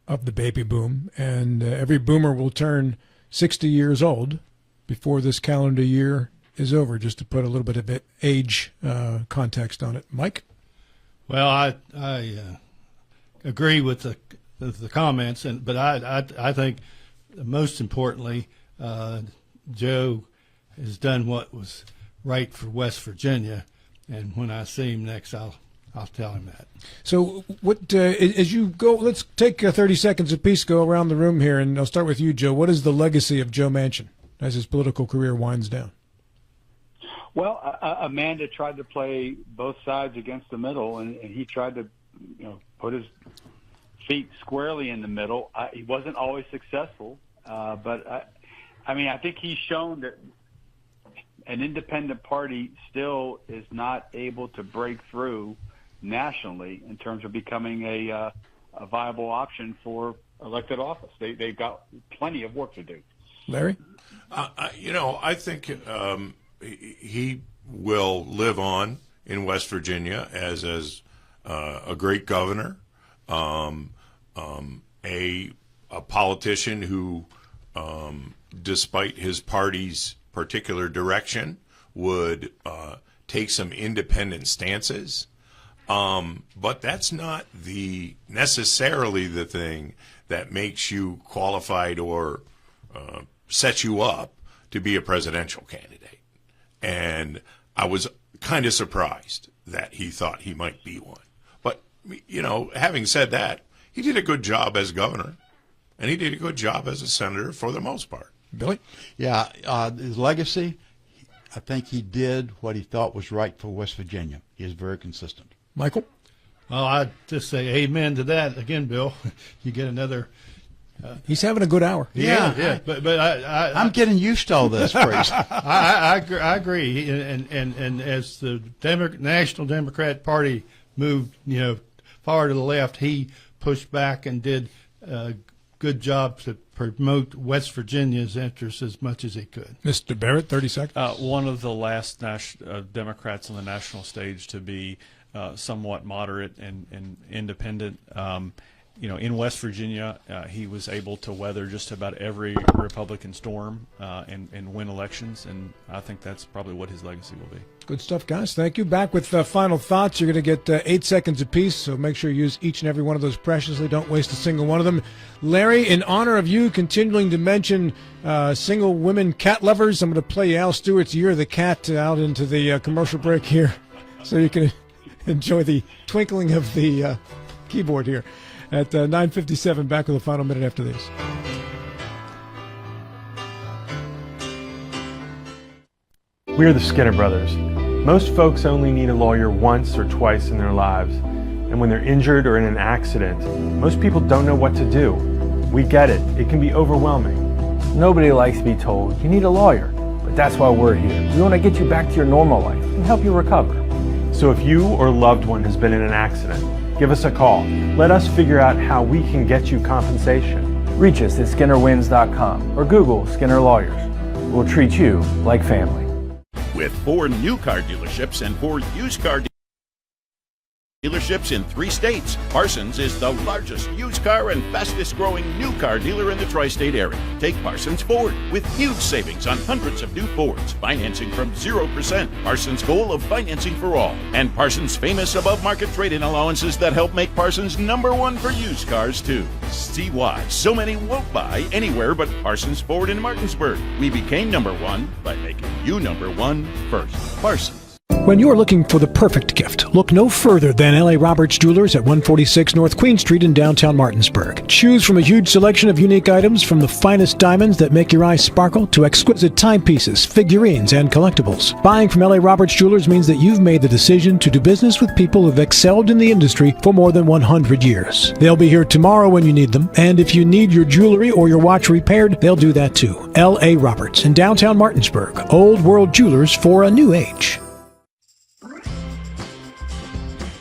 of the baby boom, and every boomer will turn 60 years old before this calendar year is over, just to put a little bit of age context on it. Mike? Well, I agree with the comments, but I think most importantly, Joe has done what was right for West Virginia, and when I see him next, I'll tell him that. So, what as you go? Let's take 30 seconds apiece. Go around the room here, and I'll start with you, Joe. What is the legacy of Joe Manchin as his political career winds down? Well, Amanda tried to play both sides against the middle, and he tried to, put his feet squarely in the middle. He wasn't always successful, but I think he's shown that an independent party still is not able to break through nationally in terms of becoming a viable option for elected office. They've got plenty of work to do. Larry? I think he will live on in West Virginia as a great governor, a politician who, despite his party's particular direction, would take some independent stances. But that's not necessarily the thing that makes you qualified or sets you up to be a presidential candidate. And I was kind of surprised that he thought he might be one. But, having said that, he did a good job as governor, and he did a good job as a senator for the most part. Billy? Yeah, his legacy, I think he did what he thought was right for West Virginia. He is very consistent. Michael? Well, I'd just say amen to that. Again, Bill, you get another... He's having a good hour. Yeah. But I'm getting used to all this, Priest. I agree. And as the National Democrat Party moved, far to the left, he pushed back and did a good job to promote West Virginia's interests as much as he could. Mr. Barrett, 30 seconds. One of the last Democrats on the national stage to be somewhat moderate and independent. In West Virginia, he was able to weather just about every Republican storm and win elections, and I think that's probably what his legacy will be. Good stuff, guys. Thank you. Back with final thoughts. You're going to get 8 seconds apiece, so make sure you use each and every one of those preciously. Don't waste a single one of them. Larry, in honor of you continuing to mention single women cat lovers, I'm going to play Al Stewart's Year of the Cat out into the commercial break here so you can enjoy the twinkling of the keyboard here. At 9:57, back with a final minute after this. We're the Skinner Brothers. Most folks only need a lawyer once or twice in their lives. And when they're injured or in an accident, most people don't know what to do. We get it. It can be overwhelming. Nobody likes to be told you need a lawyer, but that's why we're here. We want to get you back to your normal life and help you recover. So if you or a loved one has been in an accident, give us a call. Let us figure out how we can get you compensation. Reach us at SkinnerWins.com or Google Skinner Lawyers. We'll treat you like family. With 4 new car dealerships and 4 used car dealerships in 3 states, Parsons is the largest used car and fastest growing new car dealer in the tri-state area. Take Parsons Ford with huge savings on hundreds of new Fords, financing from 0%, Parsons' goal of financing for all, and Parsons' famous above market trade-in allowances that help make Parsons #1 for used cars too. See why so many won't buy anywhere but Parsons Ford in Martinsburg. We became #1 by making you #1 first. Parsons. When you're looking for the perfect gift, look no further than L.A. Roberts Jewelers at 146 North Queen Street in downtown Martinsburg. Choose from a huge selection of unique items, from the finest diamonds that make your eyes sparkle to exquisite timepieces, figurines, and collectibles. Buying from L.A. Roberts Jewelers means that you've made the decision to do business with people who've excelled in the industry for more than 100 years. They'll be here tomorrow when you need them, and if you need your jewelry or your watch repaired, they'll do that too. L.A. Roberts in downtown Martinsburg. Old World Jewelers for a new age.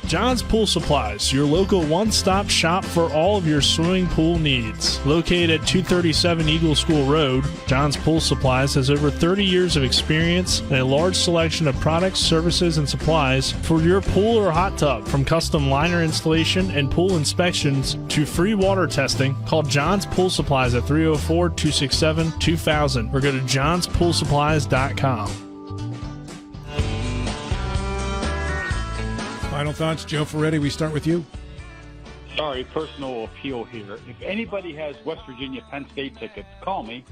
John's Pool Supplies, your local one-stop shop for all of your swimming pool needs. Located at 237 Eagle School Road, John's Pool Supplies has over 30 years of experience and a large selection of products, services, and supplies for your pool or hot tub. From custom liner installation and pool inspections to free water testing, call John's Pool Supplies at 304-267-2000 or go to johnspoolsupplies.com. Final thoughts, Joe Ferretti, we start with you. Sorry, personal appeal here. If anybody has West Virginia Penn State tickets, call me.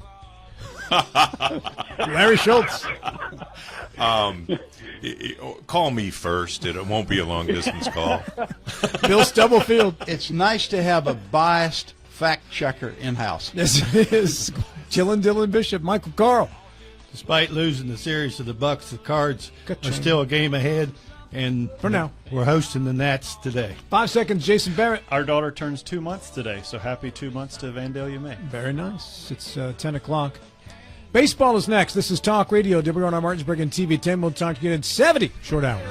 Larry Schultz. Call me first. It won't be a long-distance call. Bill Stubblefield. It's nice to have a biased fact checker in-house. Yes, it is. Chillin' Dylan Bishop, Michael Carl. Despite losing the series to the Bucks, the Cards are still a game ahead. And for now, we're hosting the Nats today. 5 seconds, Jason Barrett. Our daughter turns 2 months today, so happy 2 months to Vandalia May. Very nice. It's 10 o'clock. Baseball is next. This is Talk Radio, WRNR Martinsburg and TV 10. We'll talk to you in 70 short hours.